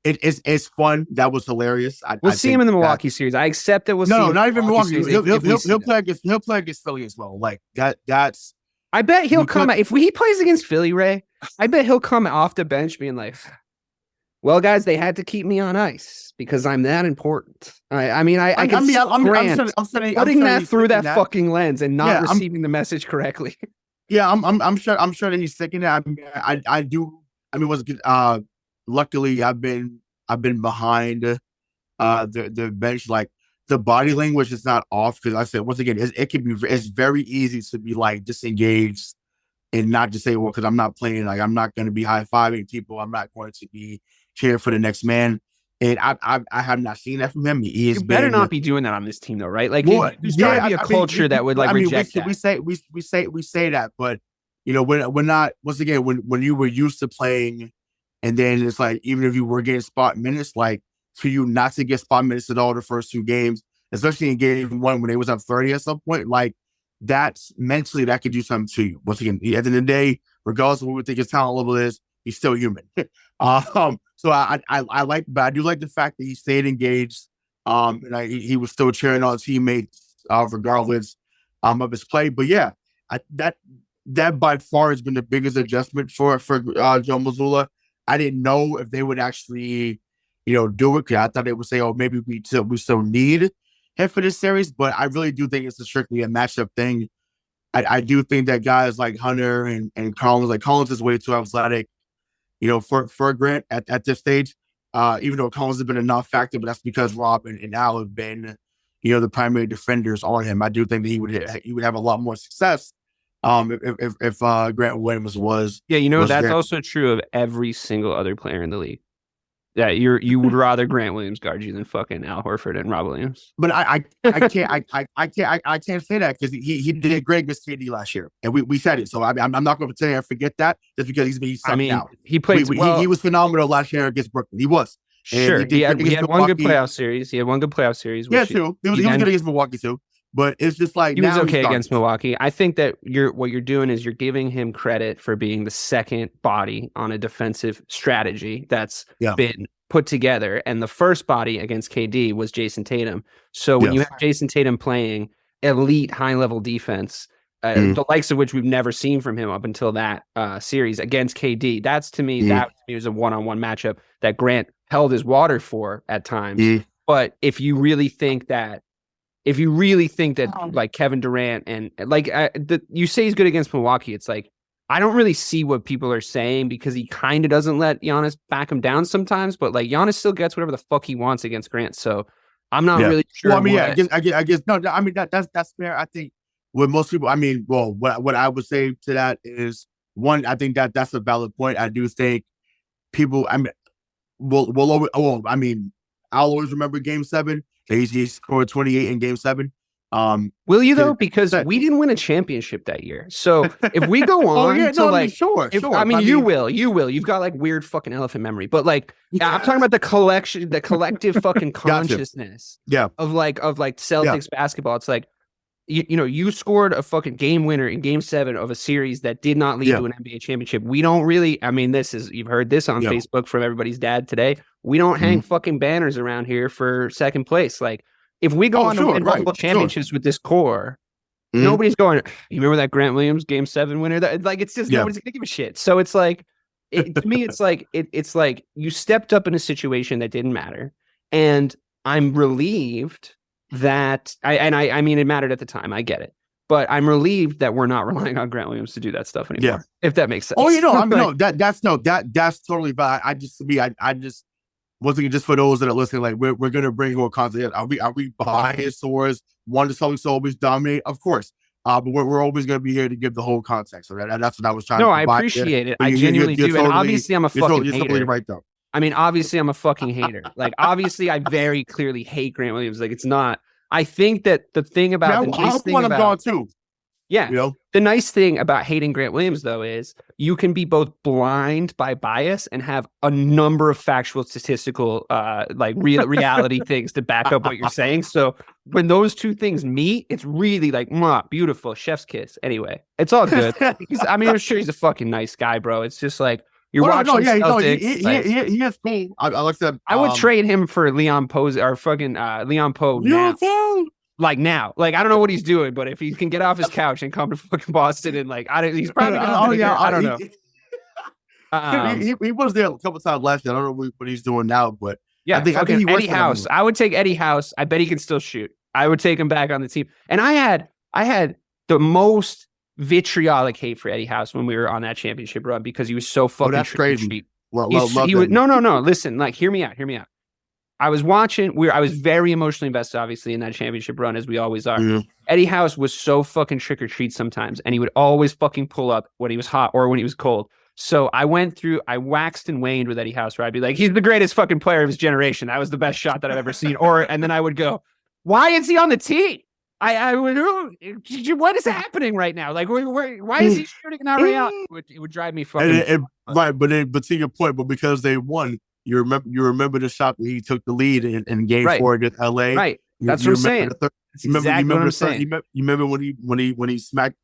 It's fun. That was hilarious. We'll see him in the Milwaukee series. I accept that. Not even Milwaukee. He'll play against Philly as well. Like that's. I bet he'll come out if he plays against Philly, Ray. I bet he'll come off the bench being like, "Well, guys, they had to keep me on ice because I'm that important." I mean, I can see Grant putting that through that fucking lens and not receiving the message correctly. Yeah, I'm sure that he's thinking that. I do. I mean, luckily I've been behind the bench. Like, the body language is not off, because I said, once again, it's very easy to be like disengaged and not just say, well, because I'm not playing, like I'm not going to be high-fiving people, I'm not going to be cheering for the next man. And I have not seen that from him. You better not be doing that on this team, though, right? Like, there's got to be a culture that would like reject that. We say that, but you know, we're not. Once again, when you were used to playing, and then it's like, even if you were getting spot minutes, like, for you not to get spot minutes at all the first 2 games, especially in game 1 when they was up 30 at some point, like, that's mentally, that could do something to you. Once again, at the end of the day, regardless of what we think his talent level is, he's still human. So I like, but I do like the fact that he stayed engaged. And he was still cheering on teammates, regardless of his play. But yeah, that by far has been the biggest adjustment for Joe Mazzulla. I didn't know if they would actually, do it, because I thought they would say, oh, maybe we still need him for this series. But I really do think it's strictly a matchup thing. I do think that guys like Hunter and Collins is way too athletic, for Grant at this stage. Even though Collins has been a non-factor, but that's because Rob and Al have been, the primary defenders on him. I do think that he would have a lot more success if Grant Williams was. Yeah, that's there. Also true of every single other player in the league. Yeah, you would rather Grant Williams guard you than fucking Al Horford and Rob Williams. But I can't say that, because he did great against KD last year, and we said it. So I'm not going to say I forget that just because he's out. He played well. He was phenomenal last year against Brooklyn. He was. Sure, he had one good playoff series. He had one good playoff series. Yeah, too. He was good against Milwaukee too. But it's just like He was now okay he's against Milwaukee. I think that what you're doing is you're giving him credit for being the second body on a defensive strategy that's been put together. And the first body against KD was Jason Tatum. So when you have Jason Tatum playing elite high-level defense, the likes of which we've never seen from him up until that series against KD, that to me was a one-on-one matchup that Grant held his water for at times. But if you really think that like Kevin Durant and like you say he's good against Milwaukee, it's like I don't really see what people are saying because he kind of doesn't let Giannis back him down sometimes, but like Giannis still gets whatever the fuck he wants against Grant. So I'm not really sure. Well, I mean, I guess no. I mean that's fair. I think with most people, I mean, well, what I would say to that is one. I think that's a valid point. I do think people. I mean, I mean, I'll always remember Game 7. He scored 28 in Game 7. Will you though? Because we didn't win a championship that year. So if we go on, sure. I mean, you will. You've got like weird fucking elephant memory, but like I'm talking about the collective fucking consciousness. Of Celtics basketball. It's like you scored a fucking game winner in Game 7 of a series that did not lead to an NBA championship. We don't really. I mean, you've heard this on Facebook from everybody's dad today. We don't hang fucking banners around here for second place. Like. If we go on to win multiple championships with this core, nobody's going, you remember that Grant Williams Game 7 winner? It's just nobody's going to give a shit. So it's like, to me, it's like you stepped up in a situation that didn't matter. And I'm relieved that, I mean, it mattered at the time. I get it. But I'm relieved that we're not relying on Grant Williams to do that stuff anymore. If that makes sense. Oh, I mean, that's totally valid. I just wasn't just for those that are listening, like we're gonna bring more content. Are we biased towards one the Celtics always dominate? Of course. But we're always gonna be here to give the whole context. So that's what I was trying to I appreciate it. I genuinely do. And obviously I'm a fucking hater. Totally right though. I mean, obviously I'm a fucking hater. Like obviously I very clearly hate Grant Williams. Like it's not. I think that the thing about too. Yeah. The nice thing about hating Grant Williams, though, is you can be both blind by bias and have a number of factual, statistical, reality things to back up what you're saying. So when those two things meet, it's really like, beautiful, chef's kiss. Anyway, it's all good. I'm sure he's a fucking nice guy, bro. It's just like you're watching Celtics. He has cool. I would trade him for Leon Poe or fucking Leon Poe now. Like now, like I don't know what he's doing, but if he can get off his couch and come to fucking Boston and like he's probably I don't know. He was there a couple times last year. I don't know what he's doing now, but I think he Eddie House. I would take Eddie House. I bet he can still shoot. I would take him back on the team. And I had the most vitriolic hate for Eddie House when we were on that championship run because he was so fucking that's crazy. No. Listen, like hear me out. I was watching. I was very emotionally invested, obviously, in that championship run, as we always are. Mm-hmm. Eddie House was so fucking trick or treat sometimes, and he would always fucking pull up when he was hot or when he was cold. So I waxed and waned with Eddie House, where I'd be like, he's the greatest fucking player of his generation. That was the best shot that I've ever seen. And then I would go, why is he on the team? I would, what is happening right now? Like, why is he shooting not Real? It would drive me fucking. But to your point, but because they won. You remember the shot that he took the lead in Game 4 against LA. Right. That's what I'm saying. You remember when he smacked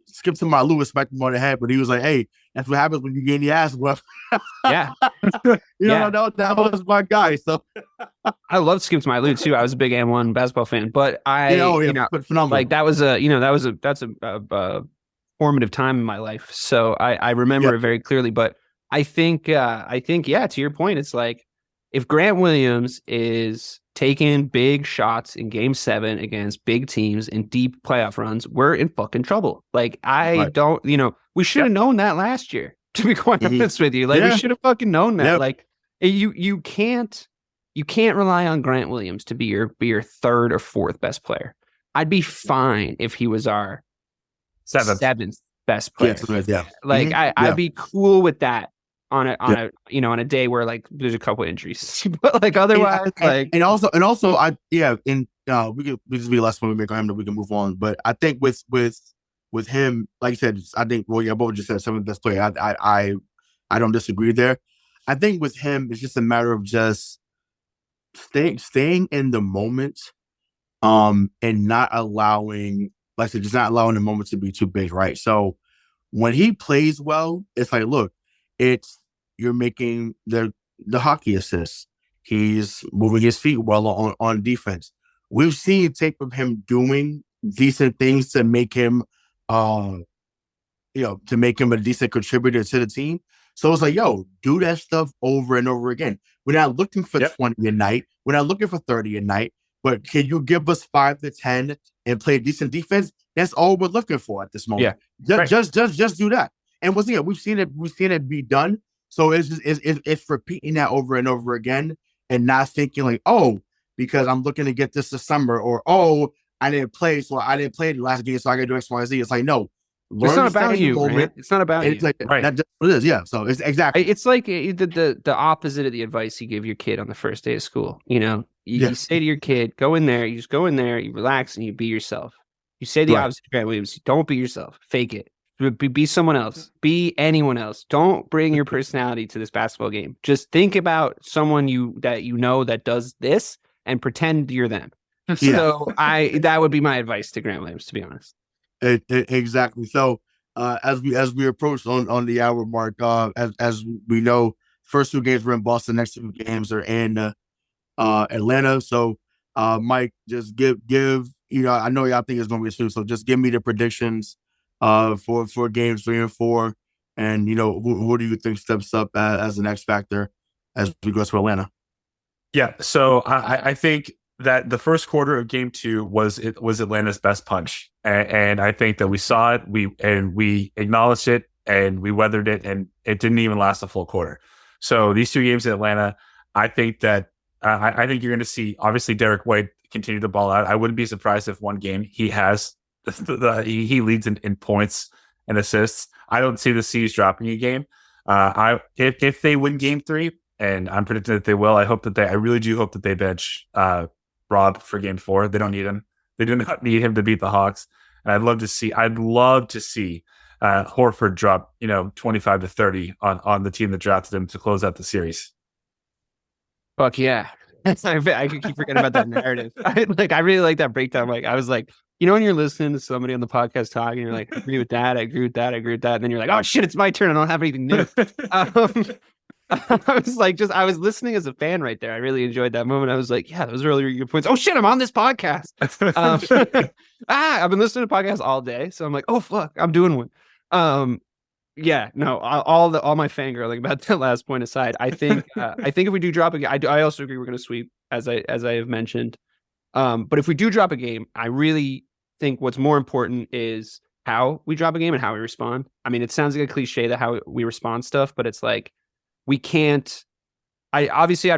skipped to my Lewis, smacked him on the head, but he was like, "Hey, that's what happens when you get in the ass whooped." Yeah. That was my guy. So I love Skip to my Lou too. I was a big M1 basketball fan, but phenomenal. Like that's a formative time in my life. So I remember it very clearly, but I think, to your point, it's like if Grant Williams is taking big shots in Game 7 against big teams in deep playoff runs, we're in fucking trouble. Like we should have known that last year. To be quite honest with you, we should have fucking known that. Yep. Like you can't rely on Grant Williams to be your third or fourth best player. I'd be fine if he was our seventh best player. I'd be cool with that. On a day where like there's a couple injuries, but like otherwise, we could just be last when we make on him that we can move on. But I think with him, like you said, I think both just said some of the best player. I don't disagree there. I think with him, it's just a matter of just staying in the moment and not allowing, like I said, just not allowing the moment to be too big, right? So when he plays well, it's like, look, it's you're making the hockey assists. He's moving his feet well on defense. We've seen tape of him doing decent things to make him, uh, to make him a decent contributor to the team. So it's like, yo, do that stuff over and over again. We're not looking for 20 a night. We're not looking for 30 a night. But can you give us 5 to 10 and play decent defense? That's all we're looking for at this moment. Yeah. Just do that. And once again, we've seen it be done. So it's repeating that over and over again, and not thinking like, oh, because I'm looking to get this summer, or oh, I didn't play the last game, so I got to do X, Y, Z. It's like, no, it's not about you, man. It's not about you. It's like that's what it is. Yeah. So it's exactly. It's like the opposite of the advice you give your kid on the first day of school. You say to your kid, go in there. You just go in there. You relax and you be yourself. You say the opposite to Grant Williams. Don't be yourself. Fake it. Be someone else. Be anyone else. Don't bring your personality to this basketball game. Just think about someone that does this and pretend you're them. So that would be my advice to Grant Williams, to be honest. Exactly. So as we approach on the hour mark, as we know, first 2 games were in Boston, next 2 games are in Atlanta. So Mike, just give I know y'all think it's going to be soon, so just give me the predictions for games 3 and 4, and who do you think steps up as an X factor as we go to Atlanta? Yeah, so I think that the first quarter of game 2 was Atlanta's best punch, and I think that we saw it, we acknowledged it, and we weathered it, and it didn't even last a full quarter. So these 2 games in Atlanta, I think that I think you're going to see obviously Derek White continue to ball out. I wouldn't be surprised if one game he has he leads in points and assists. I don't see the C's dropping a game. If they win game 3, and I'm predicting that they will, I really do hope that they bench Rob for game 4. They don't need him. They do not need him to beat the Hawks. And I'd love to see Horford drop 25 to 30 on the team that drafted him to close out the series. Fuck yeah. I could keep forgetting about that narrative. I really like that breakdown. Like, I was like, when you're listening to somebody on the podcast talking, you're like, I agree with that. And then you're like, oh shit, it's my turn. I don't have anything new. I was listening as a fan right there. I really enjoyed that moment. I was like, yeah, those are really good points. Oh shit, I'm on this podcast. I've been listening to podcasts all day. So I'm like, oh fuck, I'm doing one. Yeah, no, all my fangirling about that last point aside, I think if we do drop a game, I also agree we're going to sweep, as I have mentioned. But if we do drop a game, I really think what's more important is how we drop a game and how we respond. I mean, it sounds like a cliche that how we respond stuff, but it's like we can't. I'd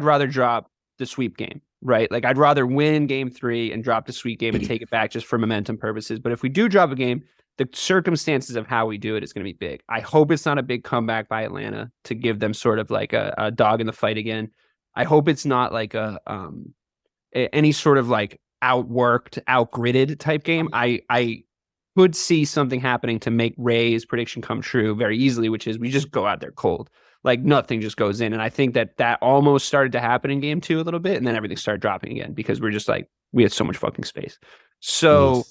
rather drop the sweep game, right? Like I'd rather win game 3 and drop the sweep game and take it back just for momentum purposes. But if we do drop a game, the circumstances of how we do it is going to be big. I hope it's not a big comeback by Atlanta to give them sort of like a dog in the fight again. I hope it's not like any sort of like outworked, outgritted type game. I could see something happening to make Ray's prediction come true very easily, which is we just go out there cold. Like nothing just goes in. And I think that almost started to happen in game 2 a little bit. And then everything started dropping again because we're just like, we had so much fucking space. So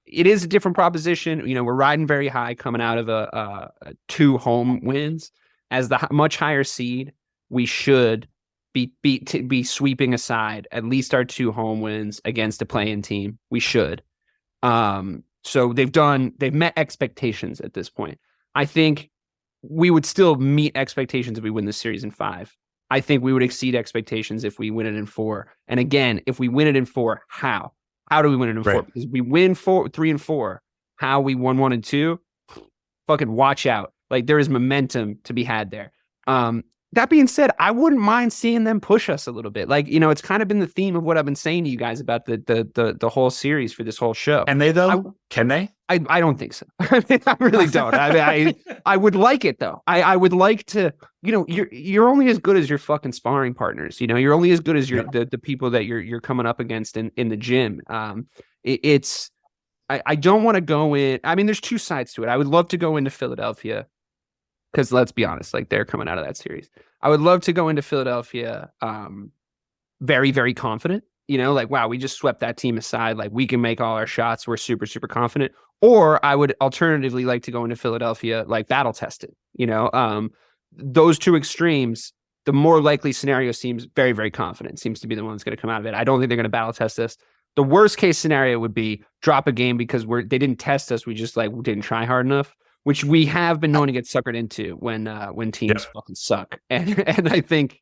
it is a different proposition. We're riding very high coming out of a 2 home wins. As the much higher seed, we should be sweeping aside at least our 2 home wins against a play-in team. We should. So they've met expectations at this point. I think we would still meet expectations if we win this series in 5. I think we would exceed expectations if we win it in 4. And again, if we win it in 4, how? How do we win it in 4? Because we win 3 and 4. How we won 1 and 2? Fucking watch out. Like there is momentum to be had there. That being said, I wouldn't mind seeing them push us a little bit. Like, it's kind of been the theme of what I've been saying to you guys about the whole series for this whole show. Can they though? Can they? I don't think so. I really don't. I would like it though. I would like to, you're only as good as your fucking sparring partners. You're only as good as the people that you're coming up against in the gym. I don't want to go in. I mean, there's 2 sides to it. I would love to go into Philadelphia because let's be honest, like they're coming out of that series. I would love to go into Philadelphia very, very confident, you know, like, wow, we just swept that team aside. Like, we can make all our shots. We're super, super confident. Or I would alternatively like to go into Philadelphia, like, battle tested, you know, those two extremes. The more likely scenario seems very, very confident, seems to be the one that's going to come out of it. I don't think they're going to battle test us. The worst case scenario would be drop a game because they didn't test us. We just like didn't try hard enough, which we have been known to get suckered into when teams fucking suck. And I think,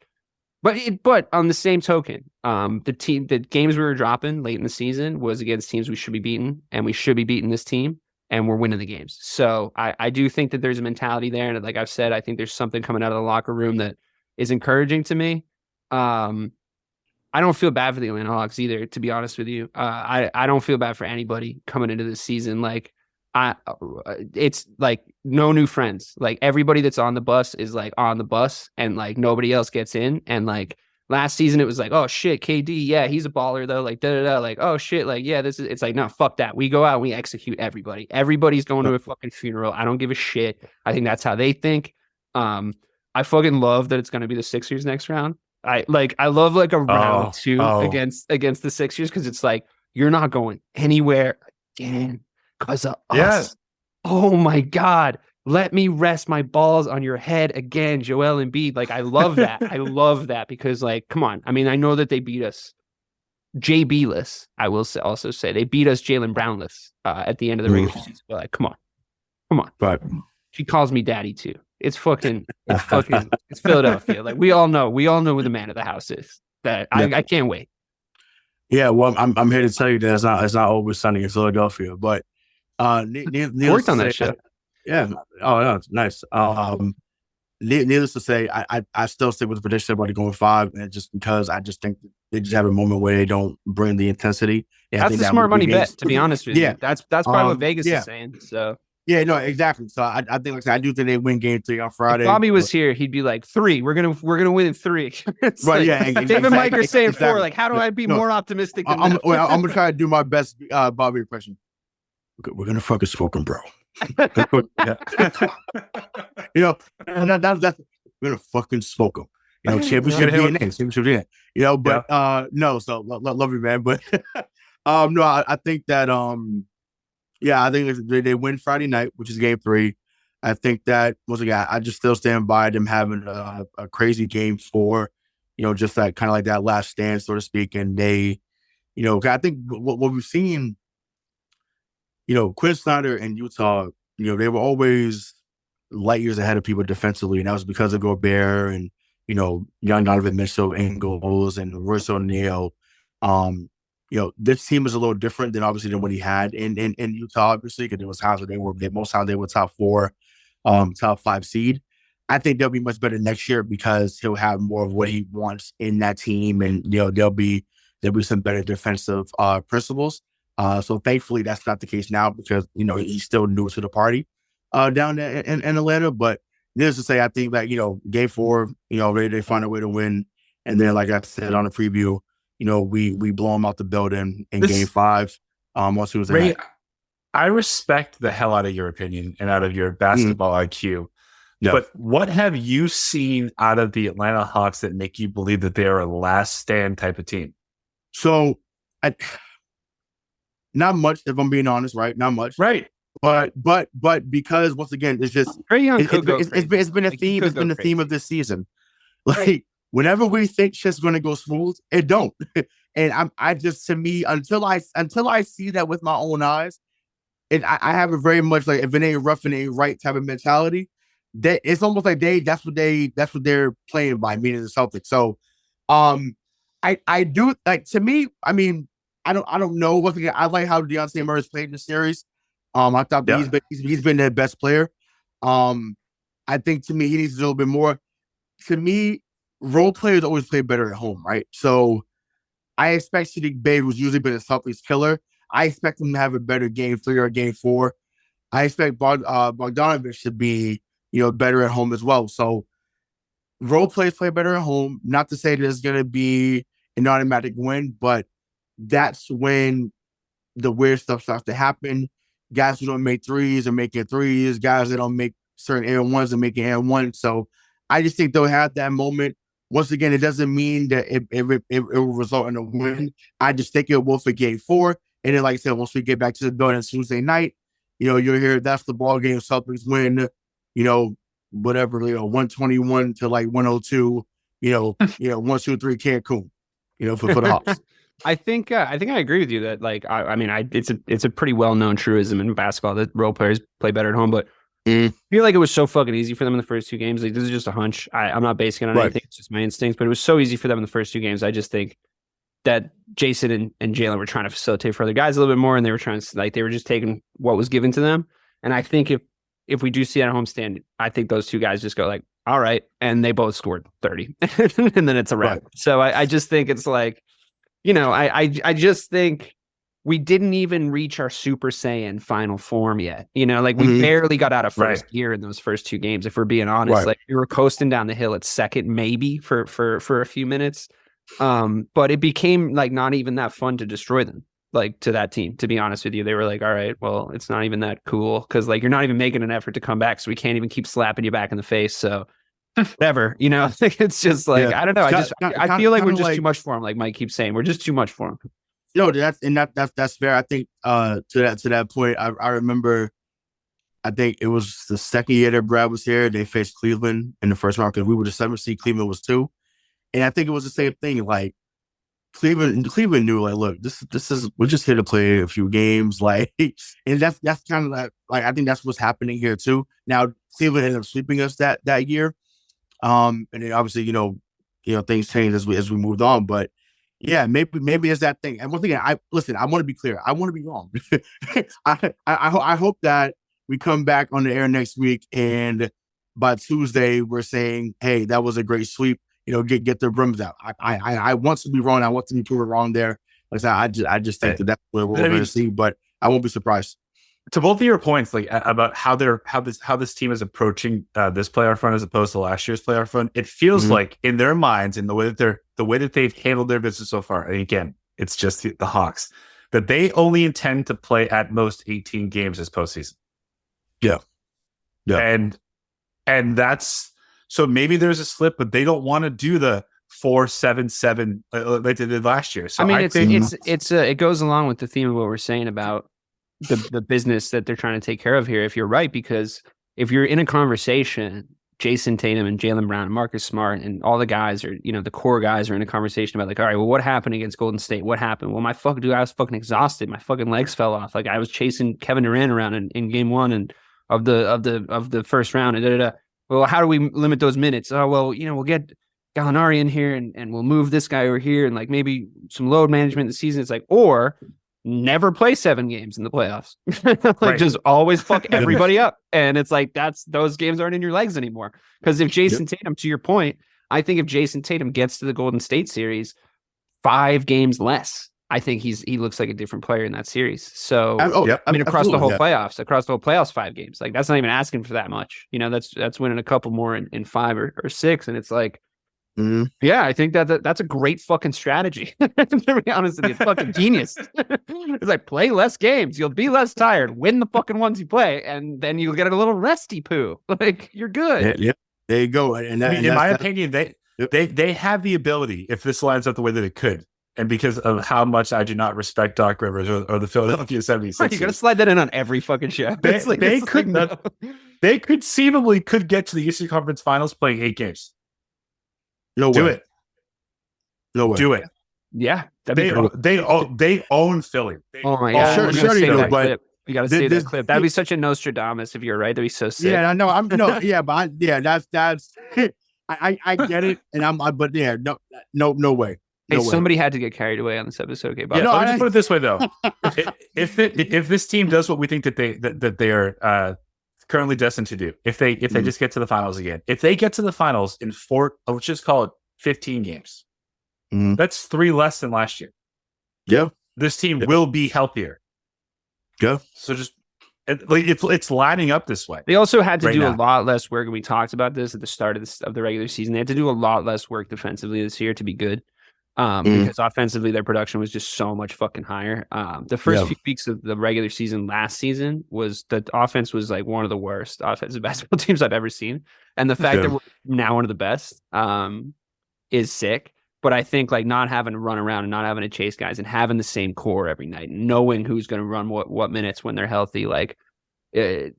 but on the same token, the games we were dropping late in the season was against teams we should be beating, and we should be beating this team, and we're winning the games. So I do think that there's a mentality there, and like I've said, I think there's something coming out of the locker room that is encouraging to me. I don't feel bad for the Atlanta Hawks either, to be honest with you. I don't feel bad for anybody coming into this season. Like, it's like no new friends. Like, everybody that's on the bus is like on the bus, and like nobody else gets in. And like last season, it was like, oh shit, KD, yeah, he's a baller though. Like da da da. Like, oh shit, like yeah, this is. It's like, no, fuck that. We go out and we execute everybody. Everybody's going to a fucking funeral. I don't give a shit. I think that's how they think. I fucking love that it's going to be the Sixers next round. I love like a round two against the Sixers, because it's like, you're not going anywhere again because of us. Oh my God. Let me rest my balls on your head again, Joel Embiid. Like, I love that. I love that because, like, come on. I mean, I know that they beat us JB-less. I will also say they beat us Jaylen Brownless at the end of the regular season. But like, come on. Right. She calls me daddy too. It's Philadelphia. Like, we all know who the man of the house is. That I can't wait. Yeah, well, I'm here to tell you that it's not always sunny in Philadelphia, but worked on that show. Yeah. Oh, yeah, nice. Needless to say, I still stick with the prediction about going 5, and just because I just think they just have a moment where they don't bring the intensity. Yeah, that's the smart money bet, to be honest with you. Yeah, that's probably what Vegas is saying. So. Yeah, no, exactly. So I think, like I said, I do think they win game 3 on Friday. If Bobby was here, he'd be like, 3. We're gonna win in 3. Right? Like, yeah. Dave and Mike are saying 4. Like, how do I be more optimistic than I'm gonna try to do my best Bobby impression. We're gonna fucking smoke him, bro. You know, and that's we're gonna fucking smoke him. You know, championship DNA. You know, but no. So love you, man. But no, I think that yeah, I think they win Friday night, which is game 3. I think that, once again, I just still stand by them having a crazy game 4, you know, just that kind of like that last stand, so to speak. And they, you know, I think what we've seen, you know, Quinn Snyder and Utah, you know, they were always light years ahead of people defensively. And that was because of Gobert and, you know, young Donovan Mitchell, Ingles, and Royce O'Neal. You know, this team is a little different than what he had in Utah, obviously, because there was times where most times they were top 4, top 5 seed. I think they'll be much better next year because he'll have more of what he wants in that team, and you know there'll be some better defensive principles. So thankfully that's not the case now, because you know he's still new to the party down there in Atlanta. But needless to say, I think that, you know, game 4, you know, they find a way to win, and then, like I said on the preview, you know, we blow them out the building in game 5 on Tuesday night. I respect the hell out of your opinion and out of your basketball IQ. Yep. But what have you seen out of the Atlanta Hawks that make you believe that they are a last stand type of team? So, not much, if I'm being honest, right? Not much. Right. But because, once again, it's just Trey Young it's been a theme. It's been the theme of this season. Like, whenever we think shit's going to go smooth, it don't. And I just, to me, until I see that with my own eyes, I have a very much like, if it ain't rough, it ain't right type of mentality. That it's almost like that's what they're playing by, meaning the Celtics. So, I do, like, to me, I mean, I don't know. Once again, I like how Dejounte Murray's played in the series. I thought he's been their best player. I think, to me, he needs a little bit more. To me, role players always play better at home, right? So I expect Sadiq Bey, who's usually been a Celtics killer, I expect him to have a better game 3 or game 4. I expect Bogdanovich to be, you know, better at home as well. So role players play better at home. Not to say there's going to be an automatic win, but that's when the weird stuff starts to happen. Guys who don't make threes are making threes. Guys that don't make certain and ones are making and ones. So I just think they'll have that moment once again, it doesn't mean that it will result in a win. I just think it will for game 4. And then, like I said, once we get back to the building on Tuesday night, you'll hear that's the ball game. Celtics win, whatever, 121 to like 102, 1, 2, 3 Cancun, for the Hawks. I think I agree with you that it's a pretty well known truism in basketball that role players play better at home, but I feel like it was so fucking easy for them in the first 2 games. Like, this is just a hunch. I'm not basing it on anything. It's just my instincts, but it was so easy for them in the first 2 games. I just think that Jason and Jalen were trying to facilitate for other guys a little bit more, and they were trying to they were just taking what was given to them. And I think if we do see that homestand, I think those 2 guys just go like, all right, and they both scored 30, and then it's a wrap. Right. So I just think it's like, I just think we didn't even reach our Super Saiyan final form yet. We barely got out of first gear in those first 2 games. If we're being honest, right. Like we were coasting down the hill at second, maybe for a few minutes. But it became like not even that fun to destroy them, like to that team, to be honest with you. They were like, all right, well, it's not even that cool because like you're not even making an effort to come back. So we can't even keep slapping you back in the face. So whatever, it's just like, I don't know. I feel like we're just too much for him. Like Mike keeps saying, we're just too much for him. That's fair. I think to that point, I remember, I think it was the second year that Brad was here. They faced Cleveland in the first round because we were the 7th seed. Cleveland was 2, and I think it was the same thing. Like Cleveland knew, like, look, this is we're just here to play a few games, like, and that's kind of like I think that's what's happening here too. Now Cleveland ended up sweeping us that year, and then obviously things changed as we moved on, but. Yeah, maybe it's that thing. And once again, I want to be clear. I want to be wrong. I hope that we come back on the air next week and by Tuesday we're saying, hey, that was a great sweep. Get the rims out. I want to be wrong. I want to be proven wrong there. Like I said, I just think that's what we're going to see. But I won't be surprised. To both of your points, like about how this team is approaching this playoff run as opposed to last year's playoff run, it feels like in their minds, in the way that they've handled their business so far, and again, it's just the Hawks, that they only intend to play at most 18 games this postseason. Yeah. And that's so maybe there's a slip, but they don't want to do the 4-7-7 like they did last year. So it goes along with the theme of what we're saying about the business that they're trying to take care of here, if you're right, because if you're in a conversation, Jason Tatum and Jaylen Brown and Marcus Smart and all the guys are, the core guys are in a conversation about like, all right, well, what happened against Golden State? What happened? Well, I was fucking exhausted. My fucking legs fell off. Like I was chasing Kevin Durant around in game 1 and of the first round and Well, how do we limit those minutes? Oh, well, we'll get Gallinari in here and we'll move this guy over here and like maybe some load management in the season. It's like, or never play 7 games in the playoffs. Just always fuck everybody up. And it's like, those games aren't in your legs anymore. Because if Jason Tatum, to your point, I think if Jason Tatum gets to the Golden State series 5 games less, I think he looks like a different player in that series. So across the whole playoffs, 5 games, like that's not even asking for that much. That's winning a couple more in 5 or 6. And it's like, yeah, I think that's a great fucking strategy. To be honest with you, it's fucking genius. It's like, play less games, you'll be less tired, win the fucking ones you play, and then you'll get a little resty poo. Like you're good. Yeah, there you go. And in my opinion, they have the ability, if this lines up the way that it could, and because of how much I do not respect Doc Rivers or the Philadelphia 76ers. You gotta slide that in on every fucking show. They conceivably could get to the Eastern Conference Finals playing 8 games. No way. Do it. No way. Do it. Yeah. They own Philly. Oh my God. Sure they do, but you got to say that clip. That'd be such a Nostradamus if you're right. That'd be so sick. Yeah, I know. That's I get it. And but yeah, no way. Hey, somebody had to get carried away on this episode. Okay, let me just put it this way though. if this team does what we think that they are currently destined to do, if they just get to the finals again, if they get to the finals in 4, let's just call it 15 games, that's 3 less than last year. Yeah, this team will be healthier. Yeah, so just it's lining up this way. They also had to do a lot less work, and we talked about this at the start of the regular season. They had to do a lot less work defensively this year to be good. Because offensively, their production was just so much fucking higher. The first few weeks of the regular season last season the offense was like one of the worst offensive basketball teams I've ever seen. And the fact that we're now one of the best, is sick. But I think like not having to run around and not having to chase guys and having the same core every night, and knowing who's going to run what minutes when they're healthy, like I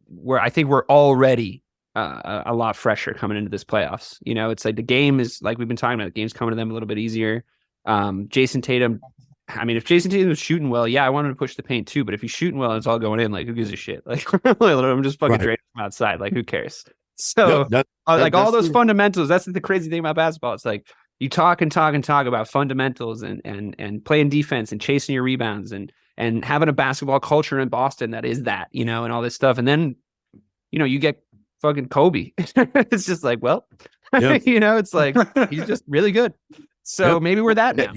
think we're already a lot fresher coming into this playoffs. You know, it's like the game is like we've been talking about. The game's coming to them a little bit easier. Jason Tatum. I mean, if Jason Tatum was shooting well, yeah, I want him to push the paint too. But if he's shooting well and it's all going in, like who gives a shit? Like I'm just fucking draining from outside. Like who cares? So like all those fundamentals. That's the crazy thing about basketball. It's like you talk and talk and talk about fundamentals and playing defense and chasing your rebounds and having a basketball culture in Boston that is that, you know, and all this stuff. And then, you know, you get fucking Kobe. It's just like, well, you know, it's like he's just really good. So maybe we're that now.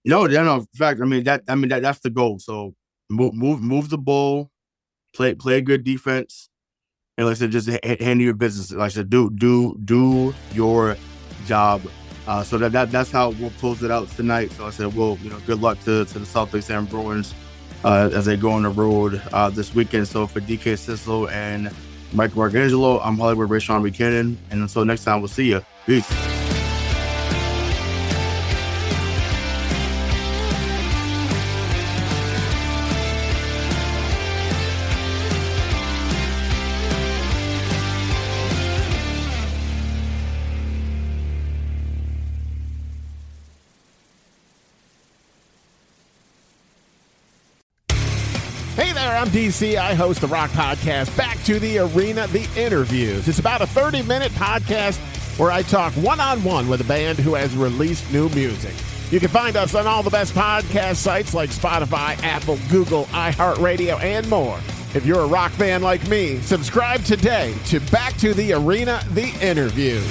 No. In fact, that's the goal. So move the ball, play good defense, and like I said, just handle your business. Like I said, do your job. So that's how we'll close it out tonight. So I said, well, you know, good luck to the Celtics and Bruins as they go on the road this weekend. So for DK Sissel and Michael Marcangelo, I'm Hollywood Rayshawn Buchanan, and until next time, we'll see you. Peace. Hey there, I'm DC. I host the rock podcast, Back to the Arena, The Interviews. It's about a 30-minute podcast where I talk one-on-one with a band who has released new music. You can find us on all the best podcast sites like Spotify, Apple, Google, iHeartRadio, and more. If you're a rock fan like me, subscribe today to Back to the Arena, The Interviews.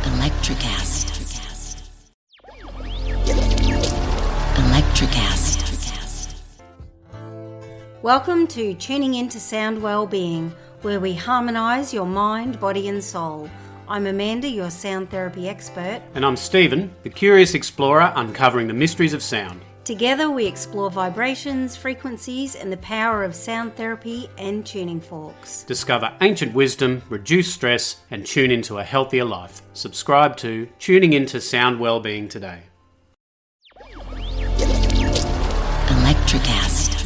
Electricast. Electricast. Welcome to Tuning Into Sound Wellbeing, where we harmonise your mind, body and soul. I'm Amanda, your sound therapy expert. And I'm Stephen, the curious explorer uncovering the mysteries of sound. Together we explore vibrations, frequencies and the power of sound therapy and tuning forks. Discover ancient wisdom, reduce stress and tune into a healthier life. Subscribe to Tuning Into Sound Wellbeing today. Electricast.